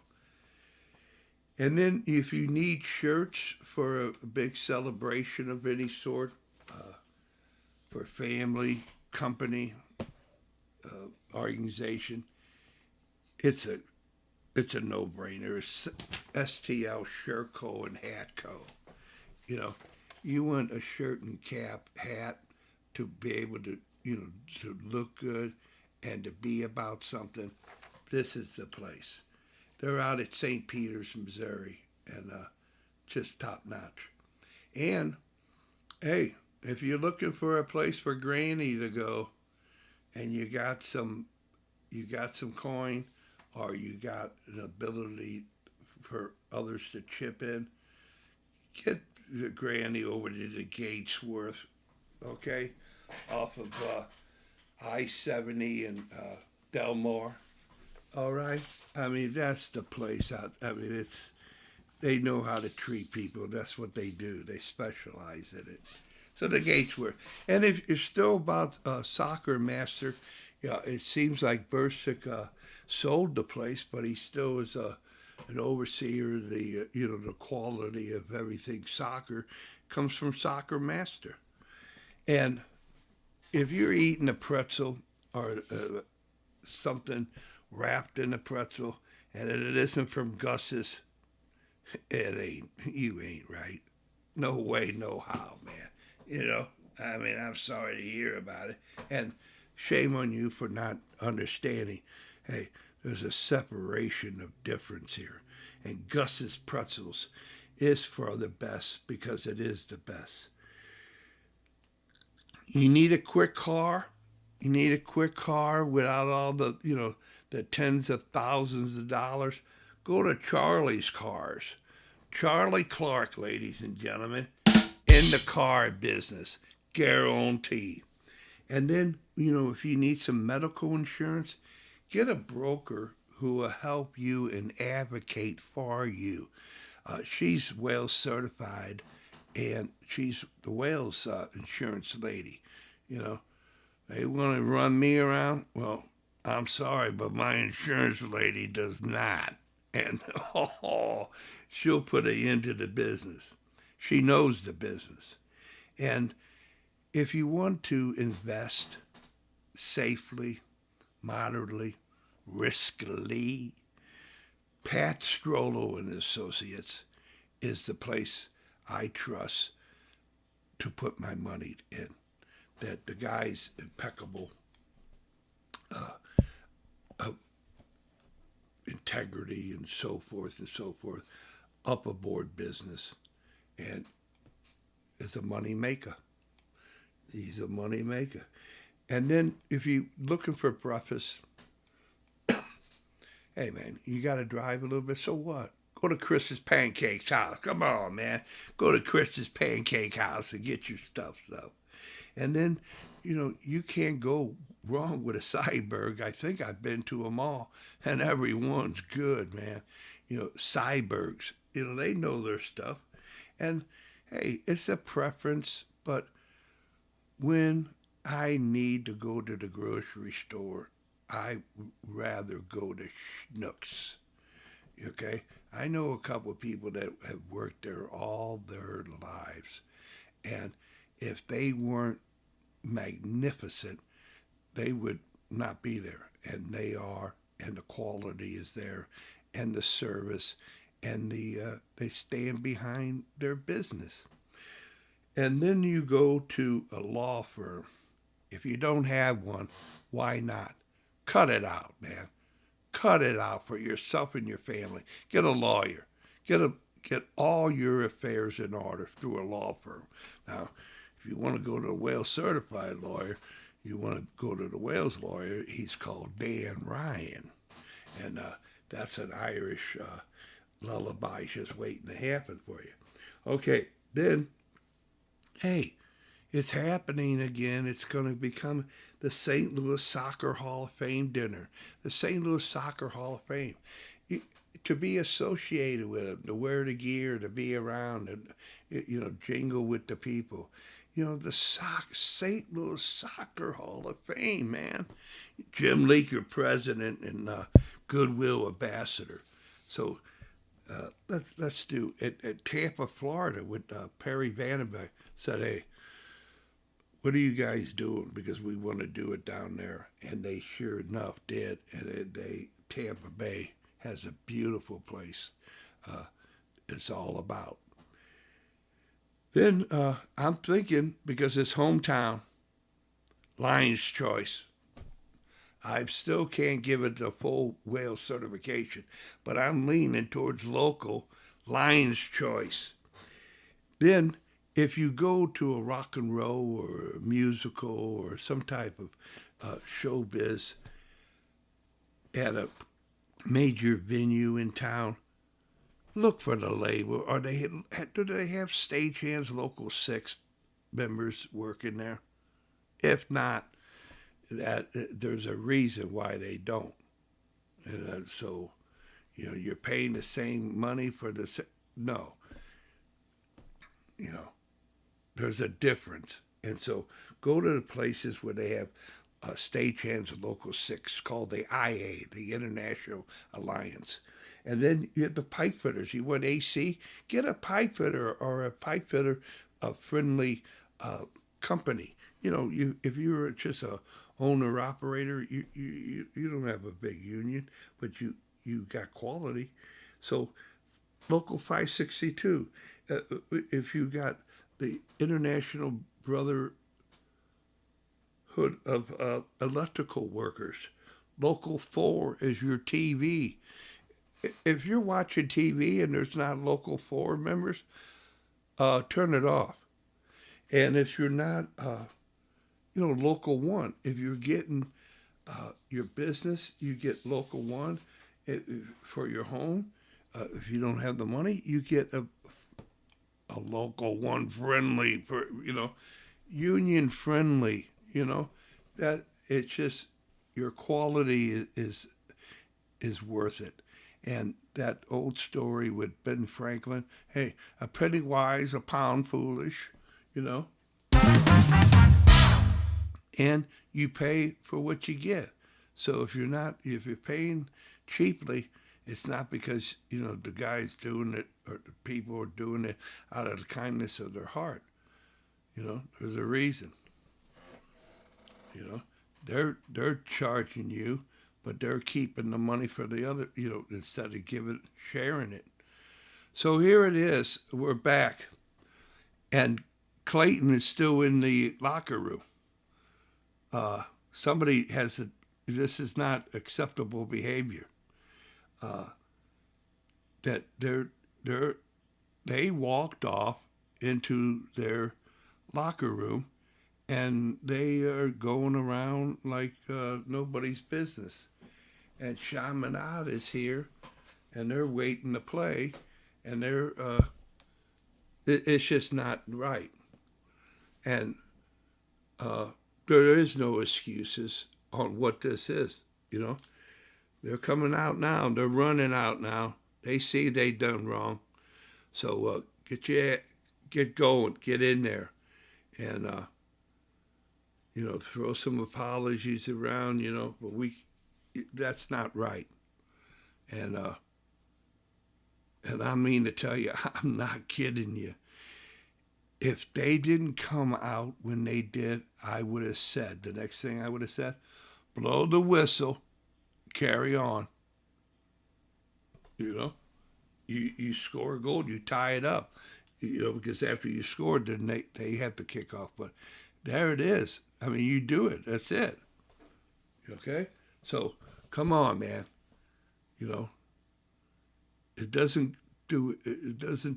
And then if you need shirts for a big celebration of any sort, for family, company, organization, it's a no-brainer. It's STL Shirt Co. and Hat Co. You know, you want a shirt and cap hat to be able to, to look good and to be about something. This is the place. They're out at St. Peter's, Missouri, and just top notch. And hey, if you're looking for a place for Granny to go, and you got some coin, or you got an ability for others to chip in, get the Granny over to the Gatesworth, okay, off of I-70 and Delmar. All right, I mean that's the place out. I mean they know how to treat people. That's what they do. They specialize in it. So the Gatesworth. And if you're still about soccer master, yeah, it seems like Bursick sold the place, but he still is an overseer of the the quality of everything soccer comes from Soccer Master. And if you're eating a pretzel or something wrapped in a pretzel and it isn't from Gus's, you ain't right. No way, no how, man. I mean, I'm sorry to hear about it. And shame on you for not understanding. Hey, there's a separation of difference here. And Gus's Pretzels is for the best because it is the best. You need a quick car. You need a quick car without all the, the tens of thousands of dollars. Go to Charlie's Cars. Charlie Clark, ladies and gentlemen, in the car business, guarantee. And then, if you need some medical insurance, get a broker who will help you and advocate for you. She's Wales certified, and she's the Wales insurance lady. They want to run me around. Well, I'm sorry, but my insurance lady does not. And she'll put an end to the business. She knows the business. And if you want to invest safely, moderately, riskily, Pat Strollo and Associates is the place I trust to put my money in. That the guy's impeccable integrity and so forth, up aboard business, and is a money maker. He's a money maker. And then if you're looking for breakfast, hey man, you got to drive a little bit, so what? Go to Chris's Pancakes house. Come on, man. Go to Chris's Pancake house and get your stuff. And then, you can't go wrong with a Cyberg. I think I've been to them all, and everyone's good, man. Cybergs, they know their stuff. And, hey, it's a preference, but when I need to go to the grocery store, I rather go to Schnucks, okay? I know a couple of people that have worked there all their lives, and if they weren't magnificent, they would not be there. And they are, and the quality is there, and the service, and they stand behind their business. And then you go to a law firm. If you don't have one, why not? Cut it out, man. Cut it out for yourself and your family. Get a lawyer. Get all your affairs in order through a law firm. Now, if you want to go to a Wales certified lawyer, you want to go to the Wales lawyer, he's called Dan Ryan. And that's an Irish lullaby just waiting to happen for you. Okay, then, hey, it's happening again. It's going to become the St. Louis Soccer Hall of Fame dinner. The St. Louis Soccer Hall of Fame. To be associated with them, to wear the gear, to be around, and jingle with the people. The St. Louis Soccer Hall of Fame, man. Jim Leaker, president, and Goodwill ambassador. So let's do it at Tampa, Florida, with Perry Vandenberg said, hey, what are you guys doing? Because we want to do it down there. And they sure enough did. And Tampa Bay has a beautiful place. It's all about. Then I'm thinking, because it's hometown, Lion's Choice. I still can't give it the full whale certification, but I'm leaning towards local Lion's Choice. Then, if you go to a rock and roll or a musical or some type of showbiz at a major venue in town, look for the label. Do they have stagehands, local 6 members working there? If not, that there's a reason why they don't. And so, you're paying the same money for no. There's a difference. And so go to the places where they have stagehands and local 6 called the IA, the International Alliance. And then you have the pipe fitters. You want AC? Get a pipe fitter or a pipe fitter, a friendly company. If you're just a owner operator, you don't have a big union, but you got quality. So local 562. If you got the International Brotherhood of Electrical Workers, local 4 is your TV. If you're watching TV and there's not local 4 members, turn it off. And if you're not, local 1, if you're getting your business, you get local 1 for your home. If you don't have the money, you get a local 1 friendly, for union friendly. That it's just your quality is worth it. And that old story with Ben Franklin, hey, a penny wise, a pound foolish, and you pay for what you get. So if you're paying cheaply, it's not because, the guy's doing it or the people are doing it out of the kindness of their heart. There's a reason. They're charging you, but they're keeping the money for the other, instead of sharing it. So here it is. We're back. And Clayton is still in the locker room. Somebody this is not acceptable behavior. That they walked off into their locker room and they are going around like nobody's business. And Chaminade is here, and they're waiting to play, and it's just not right. And there is no excuses on what this is, They're coming out now. They're running out now. They see they done wrong. So get going, get in there, and throw some apologies around, but that's not right. And I mean to tell you, I'm not kidding you. If they didn't come out when they did, I would have said, the next thing I would have said, blow the whistle, carry on. You score a goal, you tie it up, because after you scored, then they have to kick off. But there it is. I mean, you do it. That's it. Okay? So, come on, man. It doesn't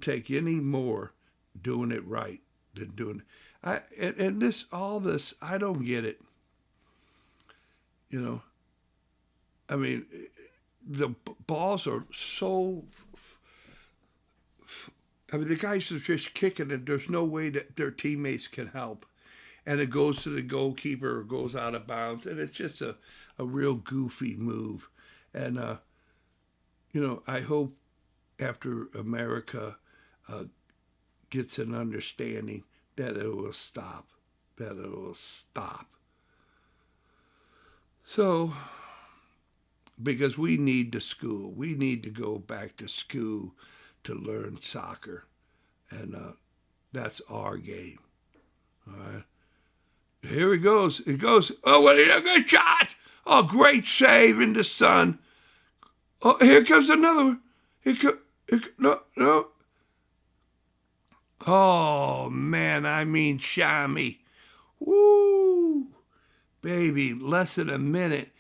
take any more doing it right than doing it. And all this, I don't get it. I mean, the balls are so. The guys are just kicking it. There's no way that their teammates can help. And it goes to the goalkeeper or goes out of bounds. And it's just a real goofy move. And, I hope after America gets an understanding that it will stop. So, because we need the school. We need to go back to school to learn soccer. And that's our game. All right? Here he goes. It goes. Oh, what a good shot! Oh, great save in the sun. Oh, here comes another one. No, no. Oh, man, I mean, Shami. Woo! Baby, less than a minute,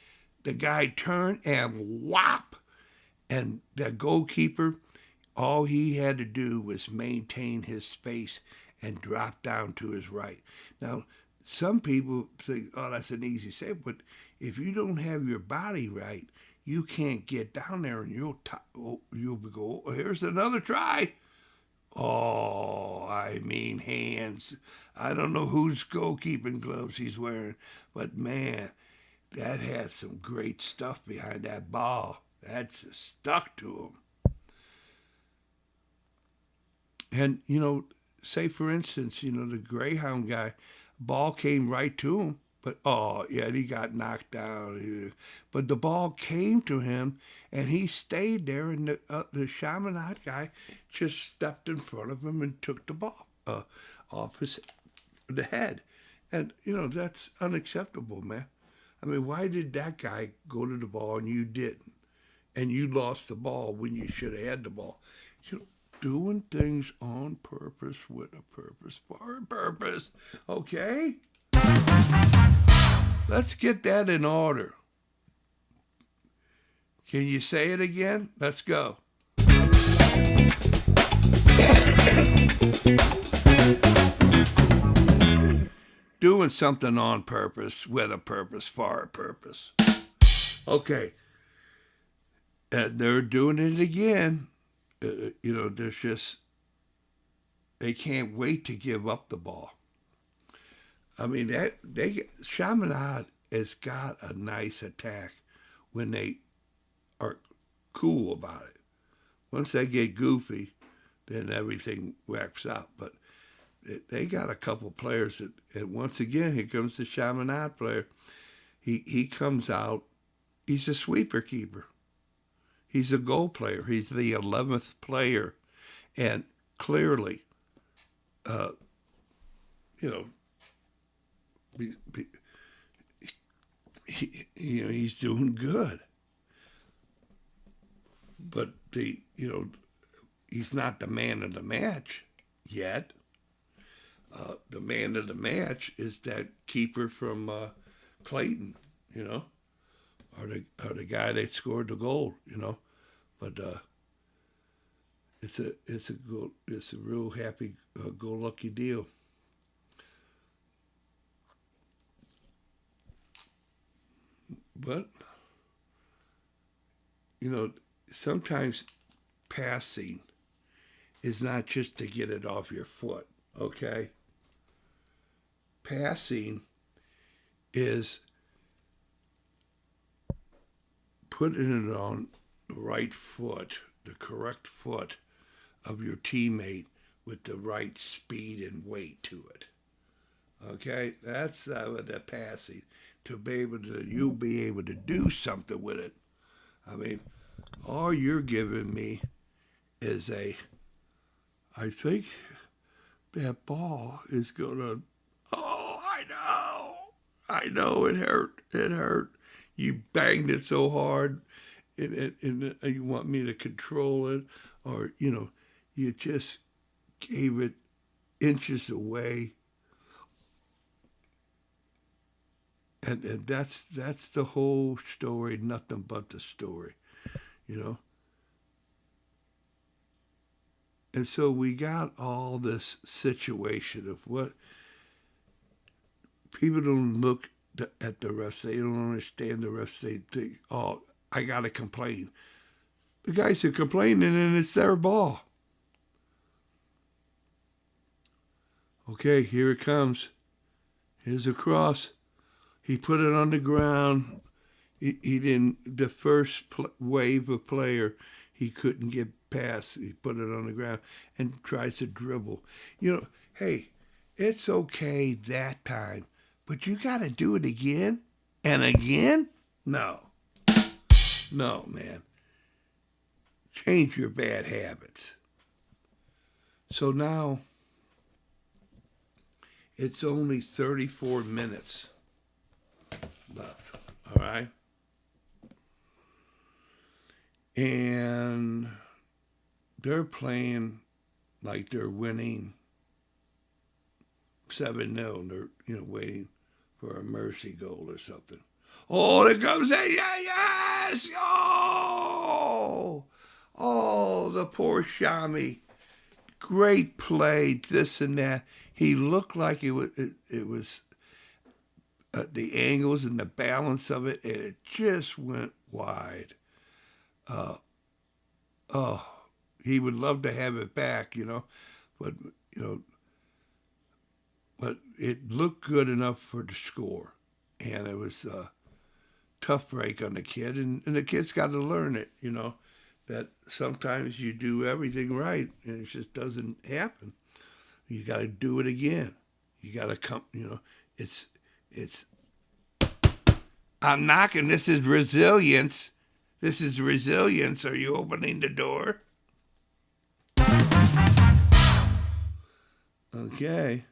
the guy turned and whop. And the goalkeeper, all he had to do was maintain his space and drop down to his right. Now, some people think, oh, that's an easy save, but if you don't have your body right, you can't get down there and you'll go, oh, here's another try. Oh, I mean, hands. I don't know whose goalkeeping gloves he's wearing, but man, that had some great stuff behind that ball. That's stuck to him. And, say for instance, the Greyhound guy, ball came right to him, but oh, yeah, he got knocked down. But the ball came to him, and he stayed there, and the Chaminade guy just stepped in front of him and took the ball off the head. And, that's unacceptable, man. I mean, why did that guy go to the ball and you didn't? And you lost the ball when you should have had the ball. Doing things on purpose, with a purpose, for a purpose. Okay? Let's get that in order. Can you say it again? Let's go. Doing something on purpose, with a purpose, for a purpose. Okay. They're doing it again. There's just, they can't wait to give up the ball. I mean, Chaminade has got a nice attack when they are cool about it. Once they get goofy, then everything wraps up. But they got a couple players that, and once again, here comes the Chaminade player. He comes out. He's a sweeper keeper. He's a goal player. He's the 11th player. And clearly, he's doing good. But he's not the man of the match yet. The man of the match is that keeper from Clayton, or the guy that scored the goal, But it's a real happy go lucky deal. But sometimes passing is not just to get it off your foot, okay? Passing is putting it on the right foot, the correct foot of your teammate with the right speed and weight to it. Okay, that's the passing. You'll be able to do something with it. I mean, all you're giving me is I think that ball is gonna. Oh, I know it hurt. You banged it so hard, and you want me to control it, or you just gave it inches away, and that's the whole story. Nothing but the story, And so we got all this situation of what people don't look at the refs. They don't understand the refs. They think, oh, I got to complain. The guys are complaining, and it's their ball. Okay, here it comes. Here's a cross. He put it on the ground. He didn't, the first wave of player, he couldn't get past. He put it on the ground and tries to dribble. Hey, it's okay that time, but you got to do it again and again? No, man. Change your bad habits. So now It's only 34 minutes left, all right? And they're playing like they're winning 7-0. They're, waiting for a mercy goal or something. Oh, there comes that. Yeah, yes. Oh, the poor Shami. Great play, this and that. He looked like it was the angles and the balance of it, and it just went wide. He would love to have it back, but but it looked good enough for the score, and it was a tough break on the kid, and the kid's got to learn it, that sometimes you do everything right, and it just doesn't happen. You got to do it again. You got to come, it's. I'm knocking. This is resilience. This is resilience. Are you opening the door? Okay.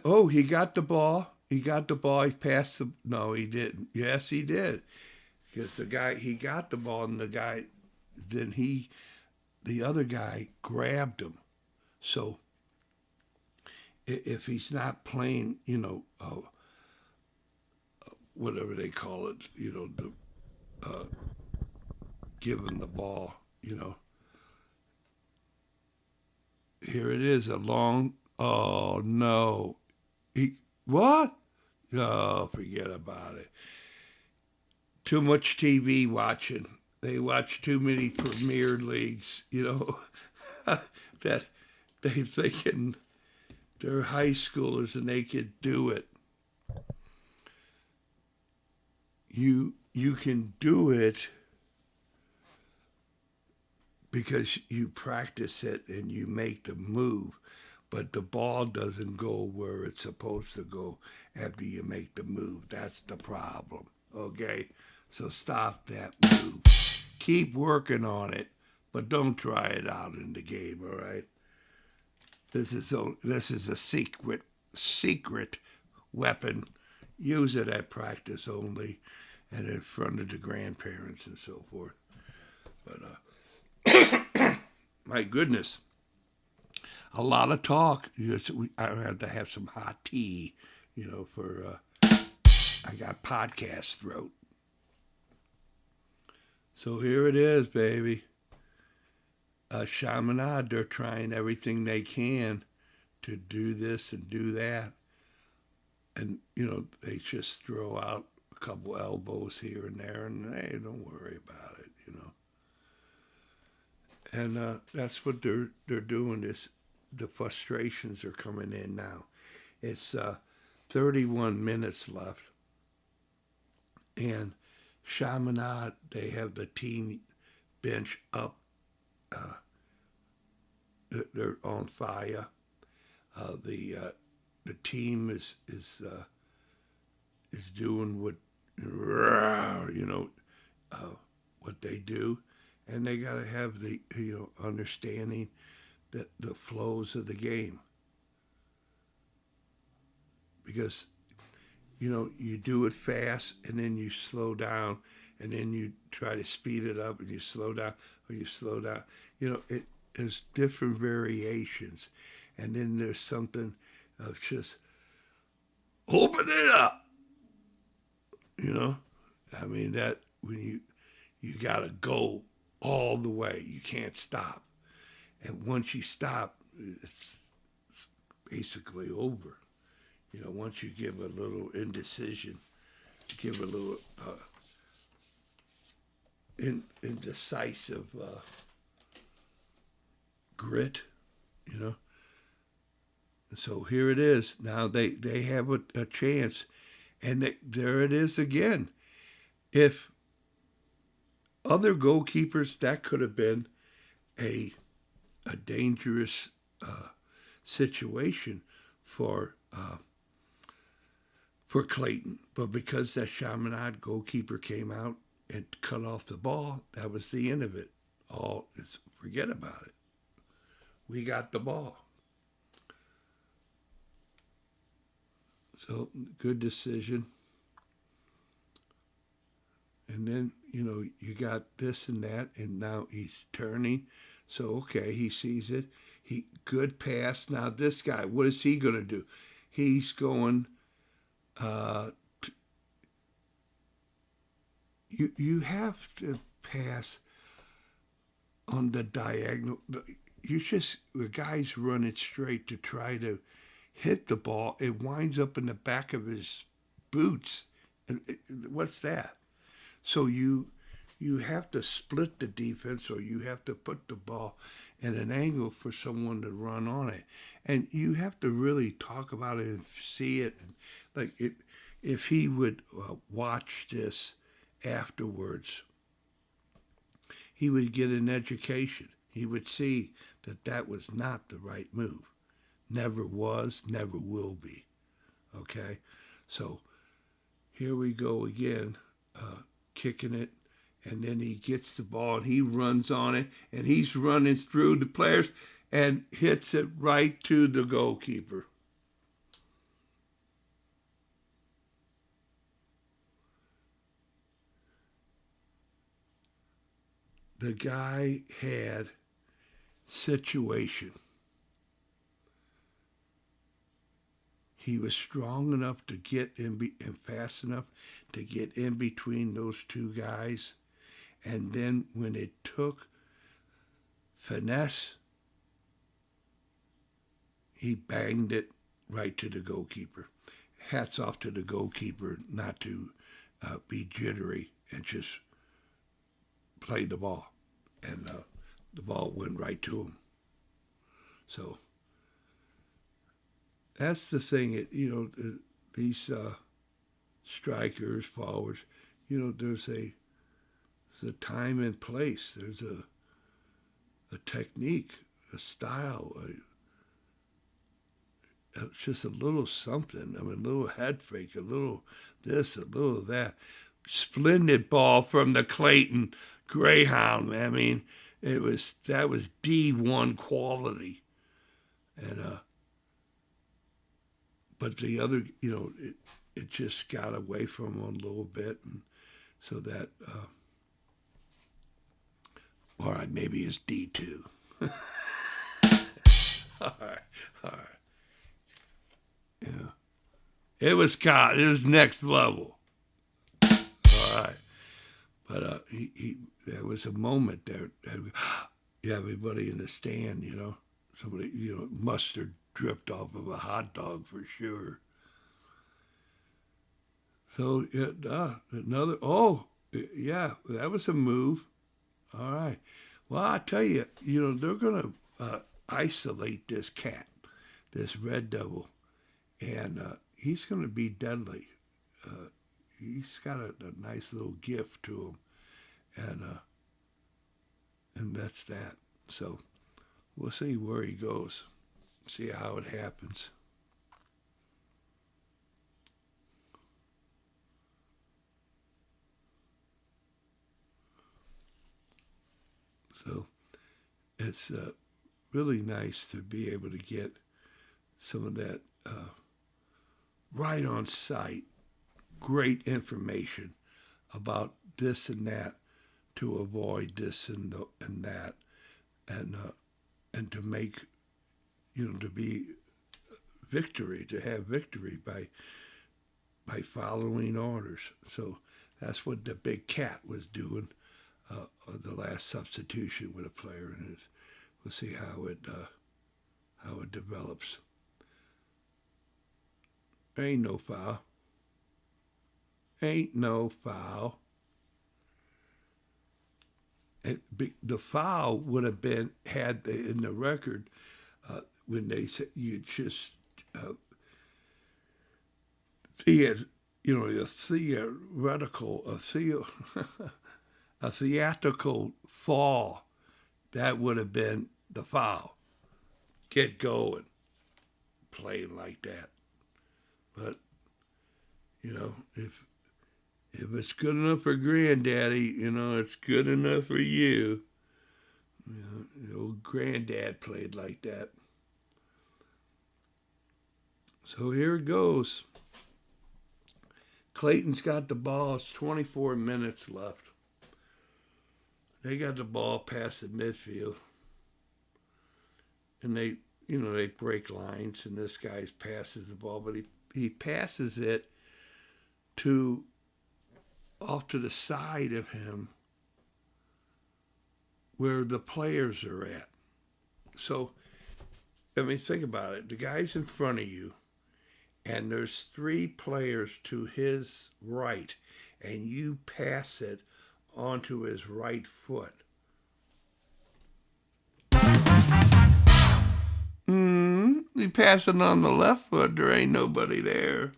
Oh, he got the ball. He got the ball. He passed the. No, he didn't. Yes, he did. Because he got the ball, and the other guy grabbed him. So if he's not playing, whatever they call it, giving the ball, here it is, a long. Oh no, what? Oh, forget about it. Too much TV watching. They watch too many Premier Leagues, that they thinking they're high schoolers and they could do it. You can do it because you practice it and you make the move, but the ball doesn't go where it's supposed to go after you make the move. That's the problem, okay? So stop that move. Keep working on it, but don't try it out in the game, all right? This is a secret weapon. Use it at practice only and in front of the grandparents and so forth. But, my goodness, a lot of talk. I have to have some hot tea, for I got podcast throat. So here it is, baby. Chaminade, they're trying everything they can to do this and do that. And, they just throw out a couple elbows here and there, and hey, don't worry about it, And that's what they're doing. The frustrations are coming in now. It's 31 minutes left. And Chaminade, they have the team bench up. They're on fire. The team is doing what what they do, and they got to have the understanding that the flows of the game, because you do it fast and then you slow down and then you try to speed it up and you slow down or you slow down. There's different variations, and then there's something of just open it up. I mean, that when you gotta go all the way, you can't stop, and once you stop, it's basically over. Once you give a little indecision, give a little indecisive grit, So here it is. Now they have a chance, and there it is again. If other goalkeepers, that could have been a dangerous situation for Clayton, but because that Chaminade goalkeeper came out and cut off the ball, that was the end of it. Forget about it. We got the ball. So good decision. And then, you got this and that, and now he's turning. So, okay, he sees it. Good pass. Now, this guy, what is he going to do? He's going, uh, you have to pass on the diagonal. The guy's running straight to try to hit the ball. It winds up in the back of his boots. What's that? So you have to split the defense, or you have to put the ball in an angle for someone to run on it, and you have to really talk about it and see it. And like if he would watch this afterwards, he would get an education. He would see that that was not the right move. Never was, never will be. Okay, so here we go again, kicking it, and then he gets the ball and he runs on it, and he's running through the players and hits it right to the goalkeeper. The guy had situation. He was strong enough to get and fast enough to get in between those two guys. And then when it took finesse, he banged it right to the goalkeeper. Hats off to the goalkeeper not to be jittery and just play the ball. And the ball went right to him. So that's the thing. These strikers, forwards, there's a time and place. There's a technique, a style. It's just a little something. I mean, a little head fake, a little this, a little that. Splendid ball from the Clayton Greyhound. I mean, that was D1 quality, and but the other, it just got away from him a little bit, and so that, all right, maybe it's D2. all right. Yeah, it was next level. All right, but there was a moment there. Everybody in the stand, somebody, mustard dripped off of a hot dog for sure. So another. Oh, yeah, that was a move. All right. Well, I tell you, they're gonna isolate this cat, this red devil, and he's gonna be deadly. He's got a nice little gift to him, and that's that. So we'll see where he goes. See how it happens. So it's really nice to be able to get some of that right on site, great information about this and that to avoid this and that, and to make, to be to have victory by following orders. So that's what the big cat was doing. The last substitution with a player, and we'll see how it develops. Ain't no foul. Ain't no foul. The foul would have been had in the record when they said you just a theoretical a theatrical fall. That would have been the foul. Get going, playing like that. But if it's good enough for Granddaddy, it's good enough for you. The old Granddad played like that. So here it goes. Clayton's got the ball. It's 24 minutes left. They got the ball past the midfield. And they break lines, and this guy passes the ball, but he passes it off to the side of him where the players are at. So, I mean, think about it. The guy's in front of you, and there's 3 players to his right, and you pass it onto his right foot. You pass it on the left foot, there ain't nobody there.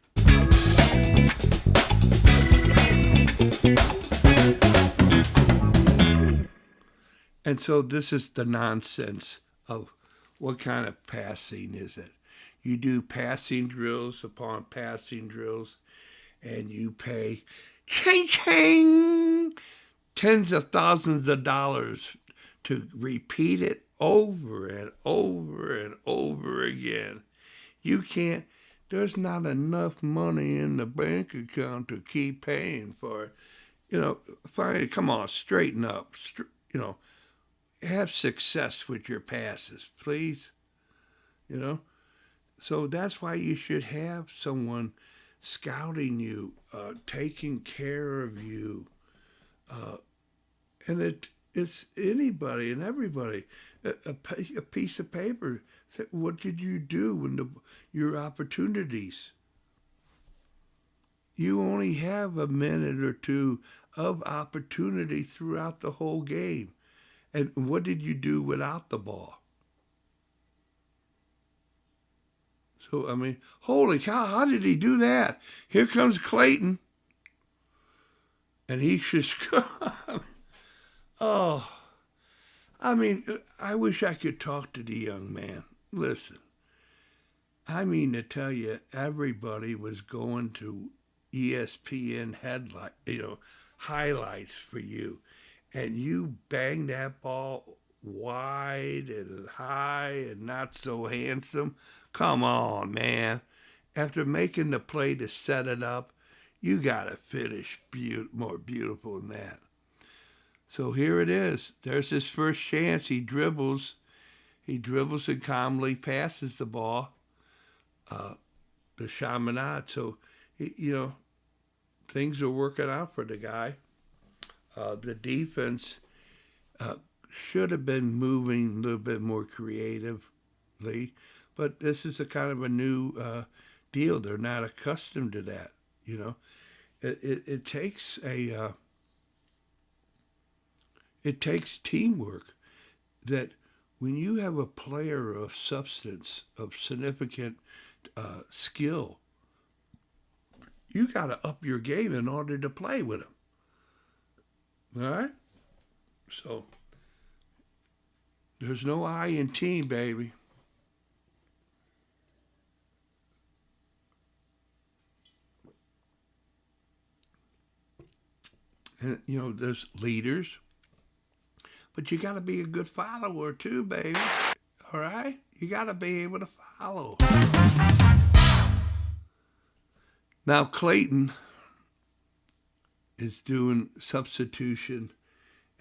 And so this is the nonsense of what kind of passing is it. You do passing drills upon passing drills, and you pay ching, tens of thousands of dollars to repeat it over and over and over again. You can't, there's not enough money in the bank account to keep paying for it. Finally, come on, straighten up. Have success with your passes, please. So that's why you should have someone scouting you, taking care of you. And it's anybody and everybody. A piece of paper. What did you do when your opportunities? You only have a minute or two of opportunity throughout the whole game. And what did you do without the ball? So, I mean, holy cow, how did he do that? Here comes Clayton. And he just, oh, I mean, I wish I could talk to the young man. Listen, I mean to tell you, everybody was going to ESPN highlights for you. And you banged that ball wide and high and not so handsome. Come on, man. After making the play to set it up, you got to finish more beautiful than that. So here it is. There's his first chance. He dribbles and calmly passes the ball to Chaminade. So, things are working out for the guy. The defense should have been moving a little bit more creatively, but this is a kind of a new deal. They're not accustomed to that. It takes it takes teamwork. That when you have a player of substance, of significant skill, you got to up your game in order to play with him. All right? So, there's no I in team, baby. And, there's leaders. But you got to be a good follower, too, baby. All right? You got to be able to follow. Now, Clayton is doing substitution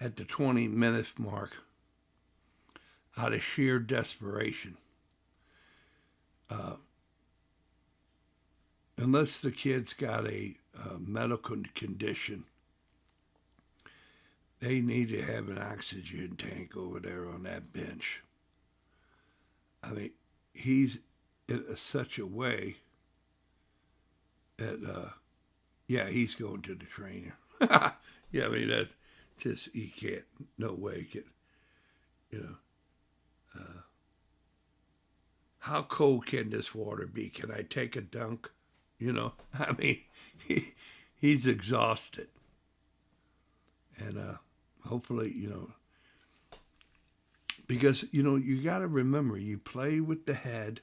at the 20-minute mark out of sheer desperation. Unless the kid's got a medical condition, they need to have an oxygen tank over there on that bench. I mean, he's in such a way that, he's going to the trainer. Yeah, I mean, that's just, he can't, no way how cold can this water be? Can I take a dunk? I mean, he's exhausted. And hopefully, because, you got to remember, you play with the head,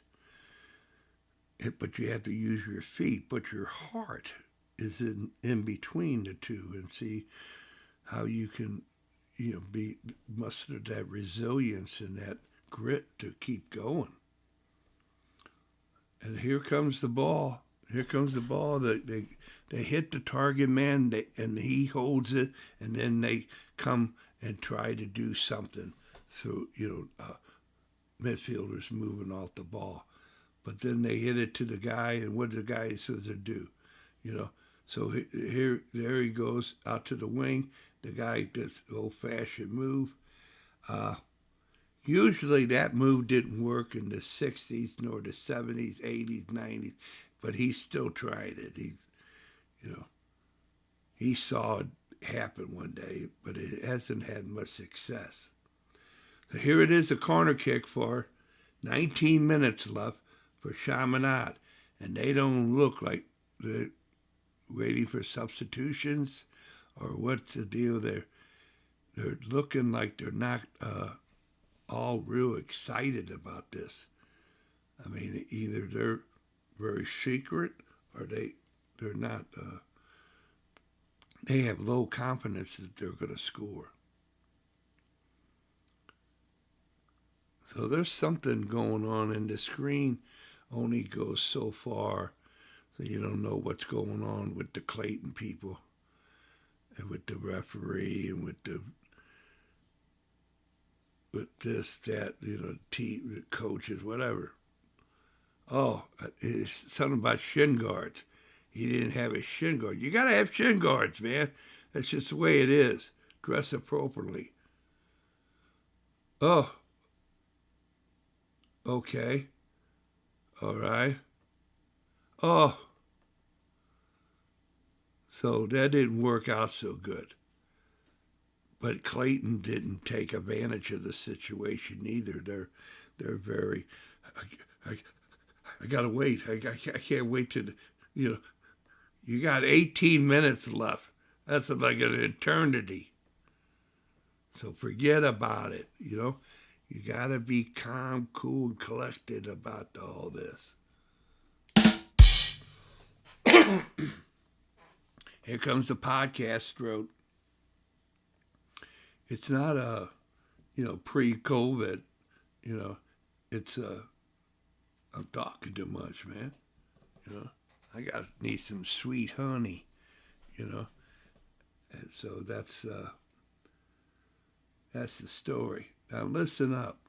but you have to use your feet, but your heart is in between the two, and see how you can, muster that resilience and that grit to keep going. And here comes the ball. Here comes the ball. They hit the target man, and he holds it, and then they come and try to do something through, midfielders moving off the ball. But then they hit it to the guy, and what the guy says to do, So there he goes out to the wing. The guy does the old-fashioned move. Usually that move didn't work in the 60s, nor the 70s, 80s, 90s, but he still tried it. He saw it happen one day, but it hasn't had much success. So here it is, a corner kick for 19 minutes left for Chaminade, and they don't look like they're waiting for substitutions or what's the deal. They're looking like they're not all real excited about this. I mean, either they're very secret or they're not. They have low confidence that they're going to score. So there's something going on, and the screen only goes so far, so you don't know what's going on with the Clayton people and with the referee and with this, that, team, the coaches, whatever. Oh, it's something about shin guards. He didn't have his shin guard. You got to have shin guards, man. That's just the way it is. Dress appropriately. Oh. Okay. All right. Oh. So that didn't work out so good. But Clayton didn't take advantage of the situation either. They're very. I gotta wait. I can't wait to, You got 18 minutes left. That's like an eternity. So forget about it. You gotta be calm, cool, and collected about all this. Here comes the podcast throat. It's not a, pre-COVID, it's I'm talking too much, man. I need some sweet honey, And so that's the story. Now listen up.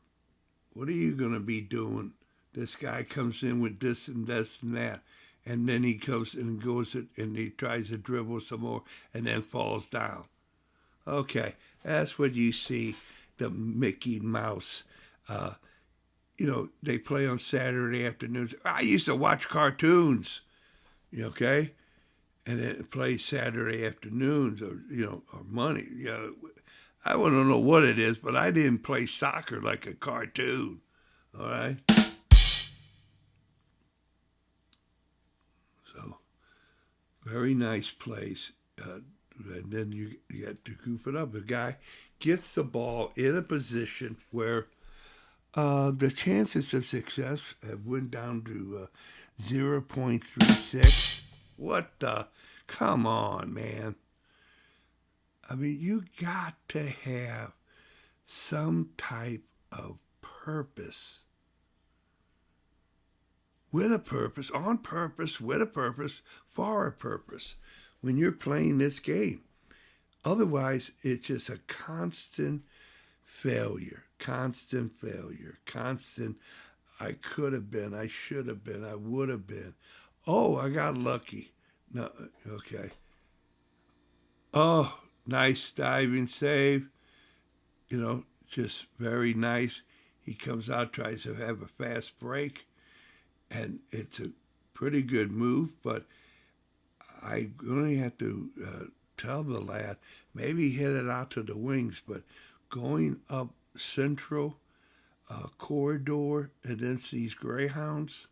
What are you going to be doing? This guy comes in with this and this and that, and then he comes and goes and he tries to dribble some more and then falls down. Okay, that's what you see, the Mickey Mouse. They play on Saturday afternoons. I used to watch cartoons, okay? And then play Saturday afternoons or Monday. I don't know what it is, but I didn't play soccer like a cartoon, all right? So, very nice place. And then you got to goof it up. The guy gets the ball in a position where the chances of success have went down to 0.36. What the? Come on, man. I mean, you got to have some type of purpose. With a purpose, on purpose, with a purpose, for a purpose, when you're playing this game. Otherwise, it's just a constant failure, constant, I could have been, I should have been, I would have been. Oh, I got lucky. No, okay. Oh, nice diving save. Just very nice. He comes out, tries to have a fast break, and it's a pretty good move, but I only have to tell the lad, maybe hit it out to the wings, but going up central corridor against these Greyhounds,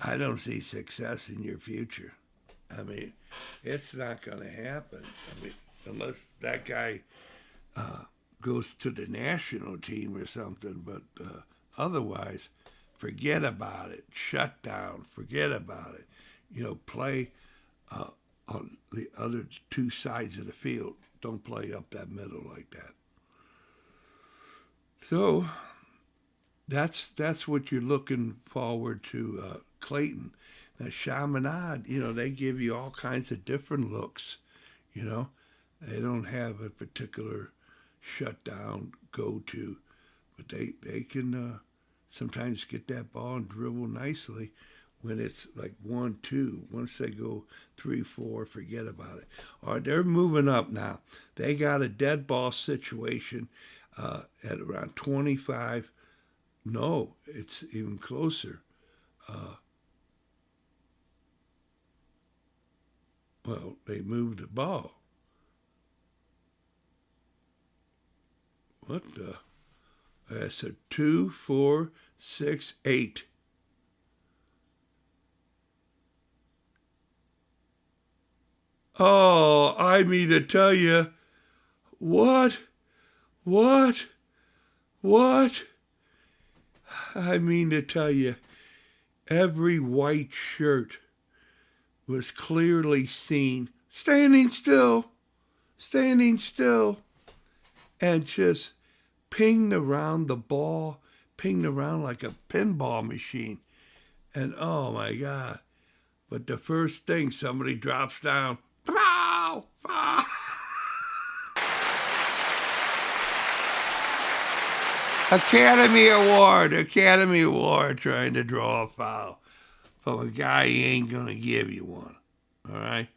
I don't see success in your future. I mean, it's not going to happen. I mean, unless that guy goes to the national team or something, but otherwise, forget about it. Shut down. Forget about it. Play on the other two sides of the field. Don't play up that middle like that. So, that's what you're looking forward to, Clayton. Now, Chaminade, they give you all kinds of different looks. You know, they don't have a particular shutdown go to, but they can sometimes get that ball and dribble nicely when it's like 1-2. Once they go 3-4, forget about it. All right, they're moving up now. They got a dead ball situation at around 25. No, it's even closer. Uh, well, they moved the ball. What the? That's a 2, 4, 6, 8. Oh, I mean to tell you, what, what, what? I mean to tell you, every white shirt was clearly seen standing still, and just pinged around the ball, pinged around like a pinball machine. And oh my God. But the first thing somebody drops down, pow, pow. Academy Award trying to draw a foul from a guy he ain't going to give you one. All right?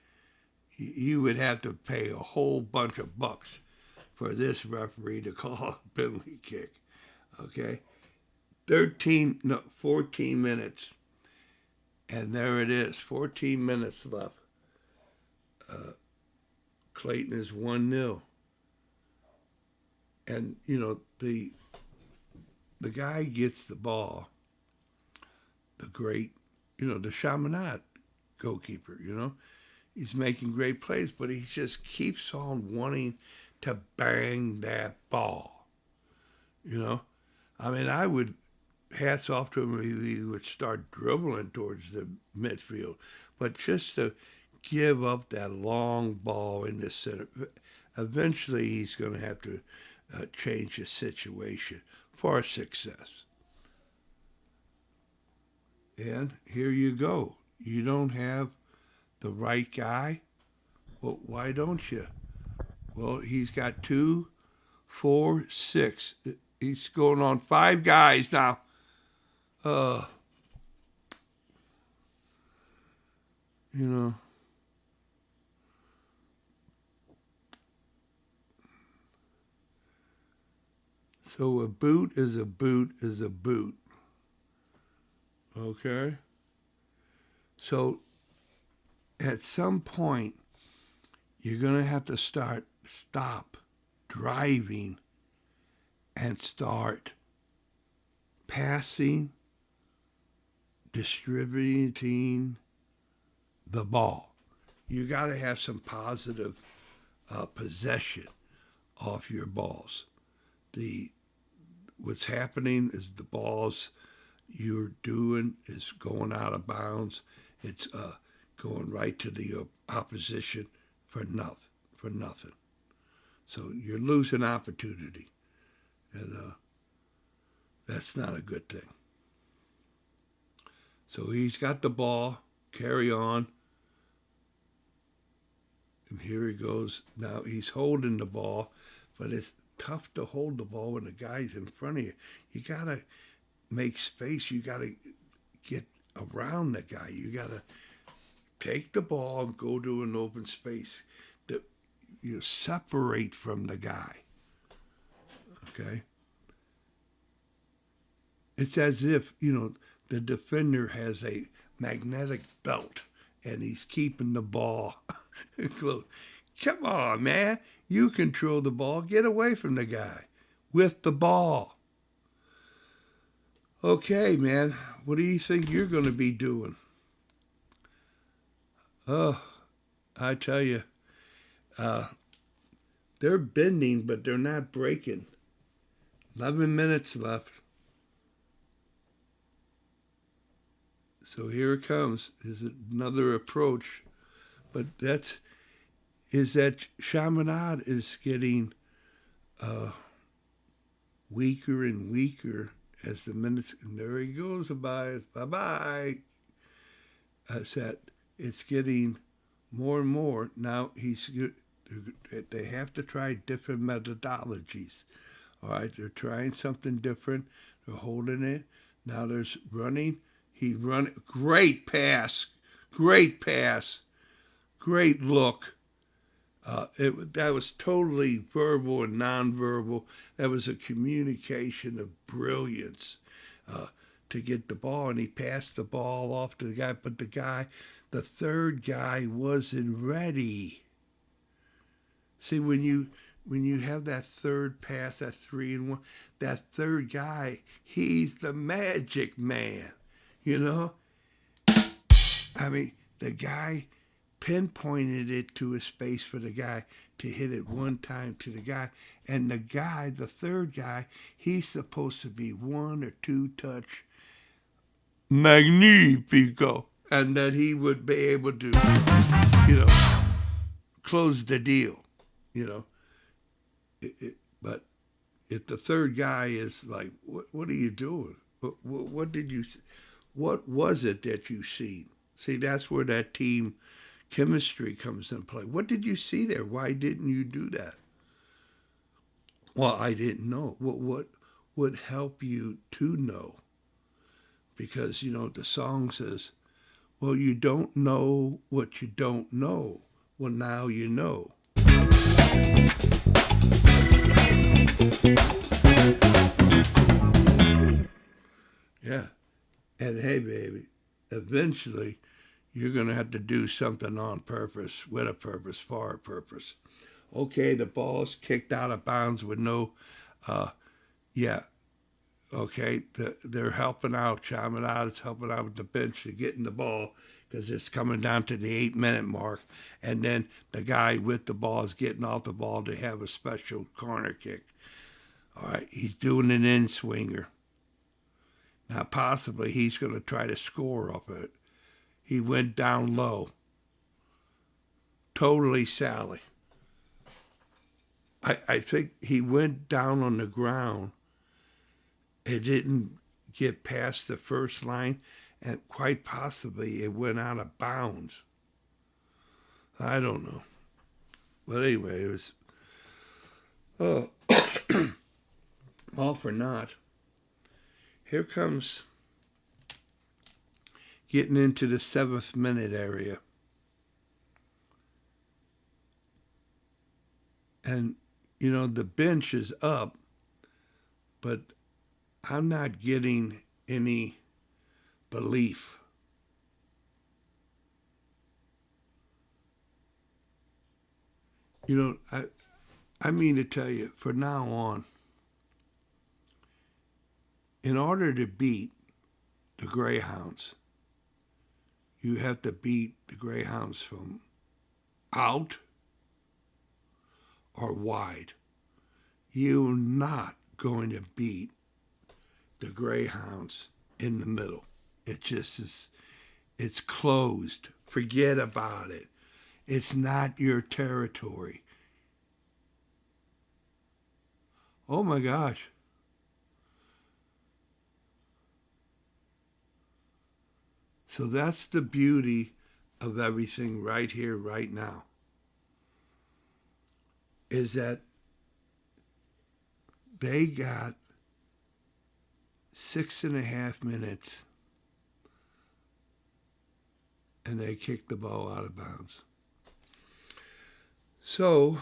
You would have to pay a whole bunch of bucks for this referee to call a penalty kick. Okay? 14 minutes. And there it is, 14 minutes left. Clayton is 1-0. And, the guy gets the ball, the great, the Chaminade goalkeeper, He's making great plays, but he just keeps on wanting to bang that ball, I mean, I would, hats off to him if he would start dribbling towards the midfield, but just to give up that long ball in the center, eventually he's going to have to change the situation for success. And here you go. You don't have the right guy? Well, why don't you? Well, he's got 2, 4, 6. He's going on 5 guys now. Uh, you know. So a boot is a boot is a boot. Okay? So at some point, you're going to have to stop driving and start passing, distributing the ball. You got to have some positive possession off your balls. What's happening is the balls you're doing is going out of bounds. It's going right to the opposition for nothing. So you're losing opportunity, and that's not a good thing. So he's got the ball, carry on, and here he goes. Now he's holding the ball, but it's tough to hold the ball when the guy's in front of you. You got to make space. You got to get around the guy. You got to take the ball and go to an open space. You separate from the guy. Okay? It's as if, the defender has a magnetic belt and he's keeping the ball close. Come on, man. You control the ball. Get away from the guy with the ball. Okay, man. What do you think you're going to be doing? Oh, I tell you, they're bending, but they're not breaking. 11 minutes left. So here it comes. Is another approach. But that Chaminade is getting weaker and weaker as the minutes, and there he goes, bye-bye. I said, it's getting more and more. Now they have to try different methodologies. All right, they're trying something different. They're holding it. Now there's running. He run great pass, great pass, great look. That was totally verbal and nonverbal. That was a communication of brilliance to get the ball, and he passed the ball off to the guy. But the third guy wasn't ready. See, when you have that third pass, that 3-and-1, that third guy, he's the magic man. You know, I mean, the guy pinpointed it to a space for the guy to hit it one time to the guy. And the third guy, he's supposed to be 1 or 2 touch magnifico. And that he would be able to, close the deal, But if the third guy is like, what are you doing? What was it that you seen? See, that's where that team chemistry comes into play. What did you see there? Why didn't you do that? Well, I didn't know. What would help you to know? Because, the song says, well, you don't know what you don't know. Well, now you know. Yeah. And hey, baby, eventually you're going to have to do something on purpose, with a purpose, for a purpose. Okay, the ball's kicked out of bounds with no, okay, they're helping out. Chaminade is helping out with the bench to getting the ball because it's coming down to the 8-minute mark. And then the guy with the ball is getting off the ball to have a special corner kick. All right, he's doing an in-swinger. Now, possibly he's going to try to score off it. He went down low. Totally Sally. I think he went down on the ground. It didn't get past the first line, and quite possibly it went out of bounds. I don't know. But anyway, it was all for naught. Here comes getting into the 7th minute area. And, the bench is up, but I'm not getting any belief. I mean to tell you, from now on, in order to beat the Greyhounds, you have to beat the Greyhounds from out or wide. You're not going to beat the Greyhounds in the middle. It just is, it's closed. Forget about it. It's not your territory. Oh my gosh. So that's the beauty of everything right here, right now, is that they got 6.5 minutes and they kicked the ball out of bounds. So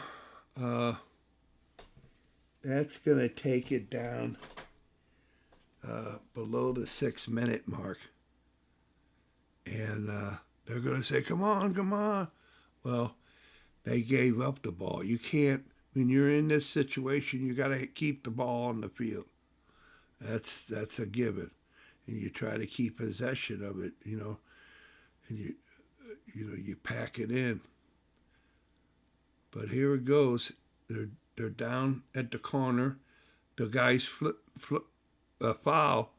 that's going to take it down below the 6-minute mark. And they're going to say, come on. Well, they gave up the ball. You can't, when you're in this situation, you got to keep the ball on the field. That's a given. And you try to keep possession of it, and you pack it in. But here it goes. They're down at the corner. The guy's flip foul.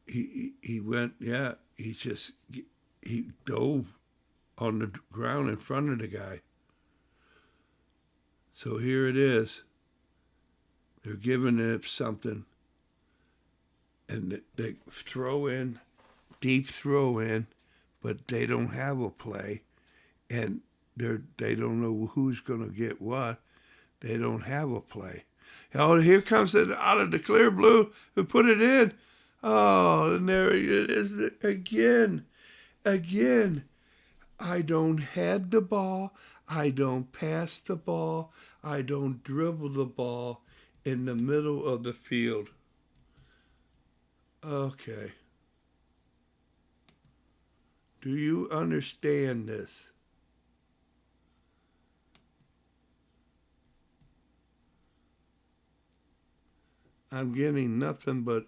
He went, he dove on the ground in front of the guy. So here it is. They're giving it something. and they throw in, deep throw in, but they don't have a play, and they don't know who's going to get what. They don't have a play. Oh, here comes it out of the clear blue and put it in. Oh, and there it is again. Again. I don't head the ball. I don't pass the ball. I don't dribble the ball in the middle of the field. Okay. Do you understand this? I'm getting nothing but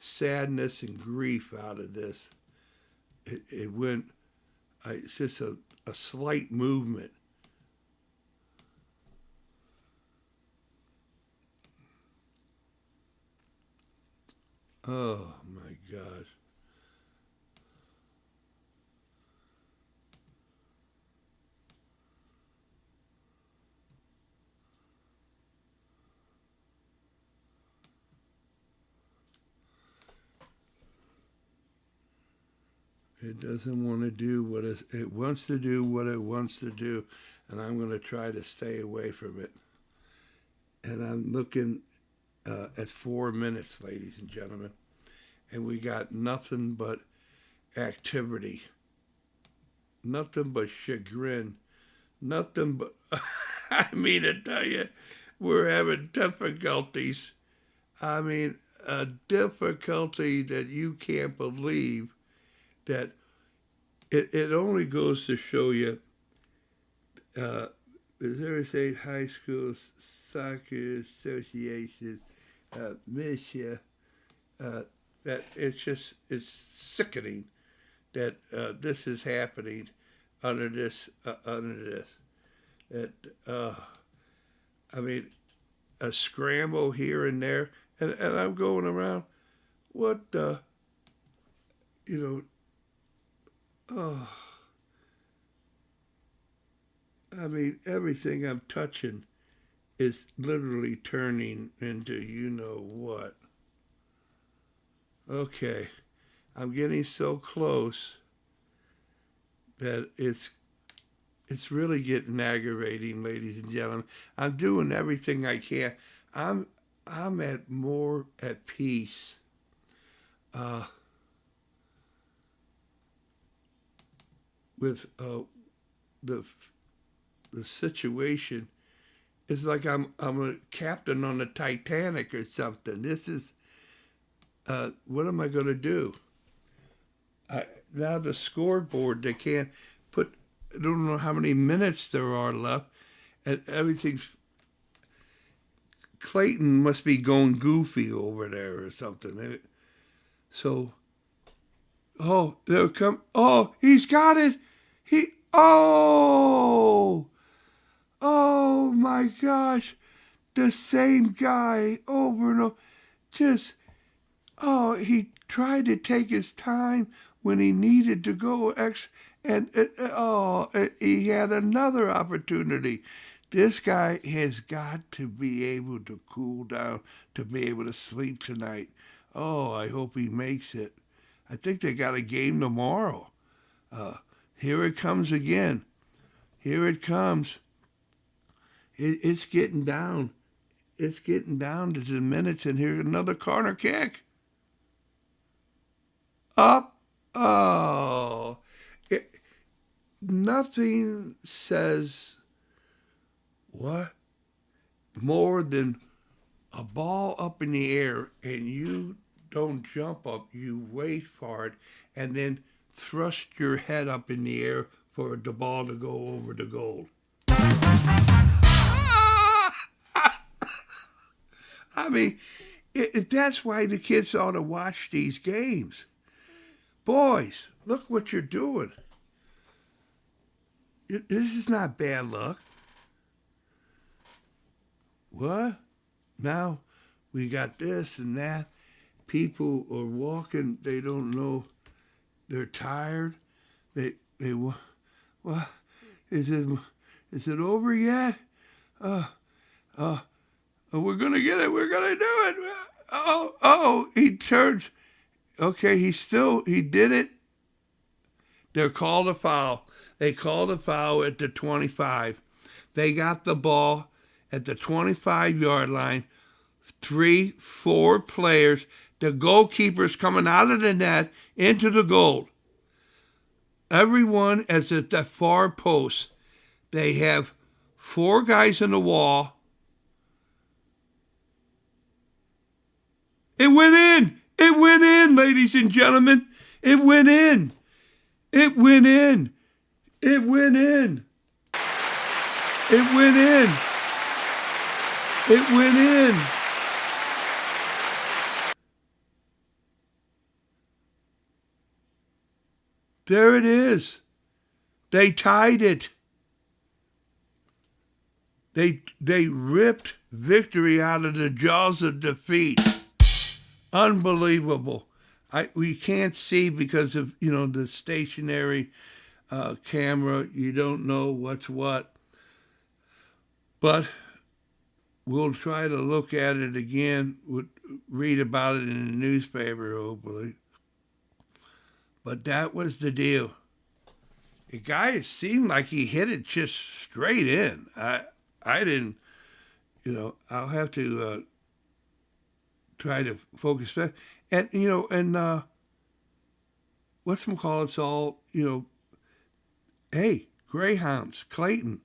sadness and grief out of this. It went, it's just a slight movement. Oh my gosh. It doesn't want to do what it wants to do, what it wants to do, and I'm going to try to stay away from it. And I'm looking at 4 minutes, ladies and gentlemen, and we got nothing but activity, nothing but chagrin, nothing but, I mean to tell you, we're having difficulties. I mean, a difficulty that you can't believe that it only goes to show you the Missouri State High School Soccer Association, Misha, that it's sickening that this is happening under this. That I mean, a scramble here and there, and I'm going around. What the, you know. Oh, I mean, everything I'm touching is literally turning into you know what. Okay, I'm getting so close that it's really getting aggravating, ladies and gentlemen. I'm doing everything I can. I'm at more at peace. With the situation, it's like I'm a captain on the Titanic or something. This is what am I going to do? Now the scoreboard, they can't put. I don't know how many minutes there are left, and everything's. Clayton must be going goofy over there or something. So, oh, there come. Oh, he's got it. Oh my gosh, the same guy over and over. Just, he tried to take his time when he needed to go and he had another opportunity. This guy has got to be able to cool down, to be able to sleep tonight. Oh, I hope he makes it. I think they got a game tomorrow. Here it comes again. Here it comes. It's getting down. It's getting down to the minutes, and here's another corner kick. Up. Oh. Nothing says what more than a ball up in the air, and you don't jump up. You wait for it, and then thrust your head up in the air for the ball to go over the goal. I mean, that's why the kids ought to watch these games. Boys, look what you're doing. This is not bad luck. What? Now we got this and that. People are walking. They don't know. They're tired. They well, is it over yet? We're gonna get it. We're gonna do it. Oh, he turns. Okay, he did it. They're called a foul. They called a foul at the 25. They got the ball at the 25-yard line. 3, 4 players. The goalkeeper's coming out of the net into the goal. Everyone is at the far post. They have 4 guys in the wall. It went in. It went in, ladies and gentlemen. It went in. It went in. It went in. It went in. It went in. There it is. They tied it. They ripped victory out of the jaws of defeat. Unbelievable. We can't see because of, the stationary camera. You don't know what's what. But we'll try to look at it again. We'll read about it in the newspaper, hopefully. But that was the deal. The guy seemed like he hit it just straight in. I didn't, I'll have to try to focus that. And, whatchamacallit's all, hey, Greyhounds, Clayton.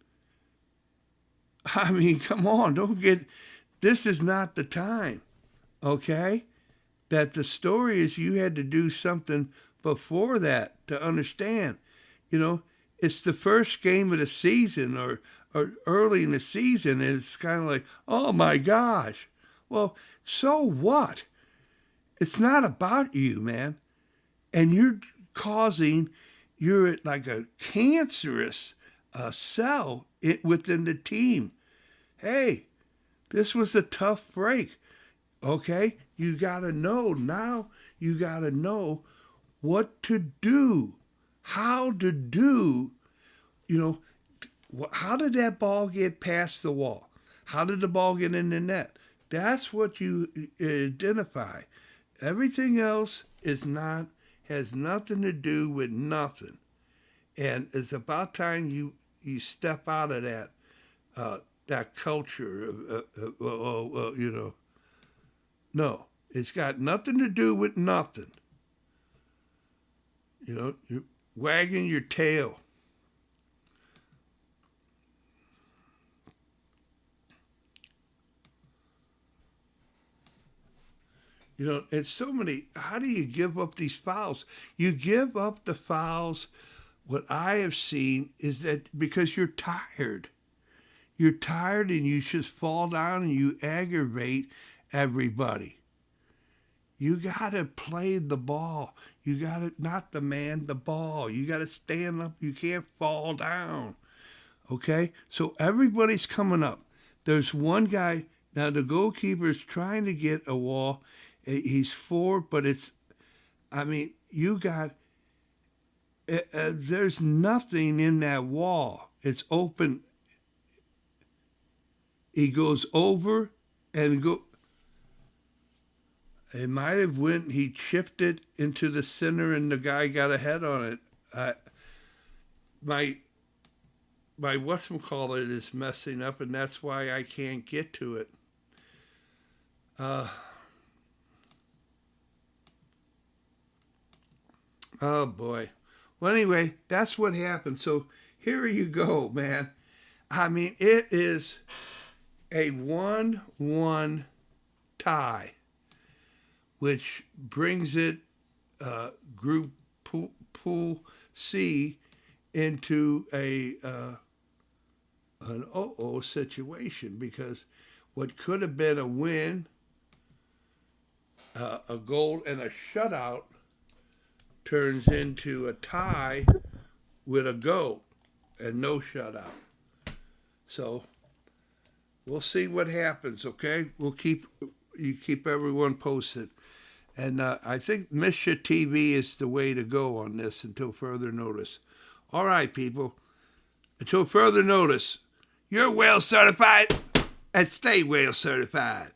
I mean, come on, this is not the time, okay? That the story is you had to do something before that to understand. It's the first game of the season or early in the season, and it's kind of like, oh my gosh. Well, so what? It's not about you, man. And you're like a cancerous cell within the team. Hey, this was a tough break. Okay? You got to know now. You got to know what to do, how to do. How did that ball get past the wall? How did the ball get in the net? That's what you identify. Everything else has nothing to do with nothing. And it's about time you step out of that culture of. No, it's got nothing to do with nothing. You're wagging your tail. It's so many. How do you give up these fouls? You give up the fouls. What I have seen is that because you're tired. You're tired and you just fall down and you aggravate everybody. You got to play the ball. You got to, not the man, the ball. You got to stand up. You can't fall down. Okay? So everybody's coming up. There's one guy. Now the goalkeeper's trying to get a wall. He's 4, but you got, there's nothing in that wall. It's open. He goes over and it might have he chipped it into the center and the guy got a head on it. My whatchamacallit is messing up and that's why I can't get to it. Oh boy. Well, anyway, that's what happened. So here you go, man. It is a 1-1 tie, which brings it Group Pool C into an situation because what could have been a win, a goal, and a shutout turns into a tie with a goal and no shutout. So we'll see what happens, okay? You keep everyone posted. And I think Misha TV is the way to go on this until further notice. All right, people. Until further notice, you're whale certified and stay whale certified.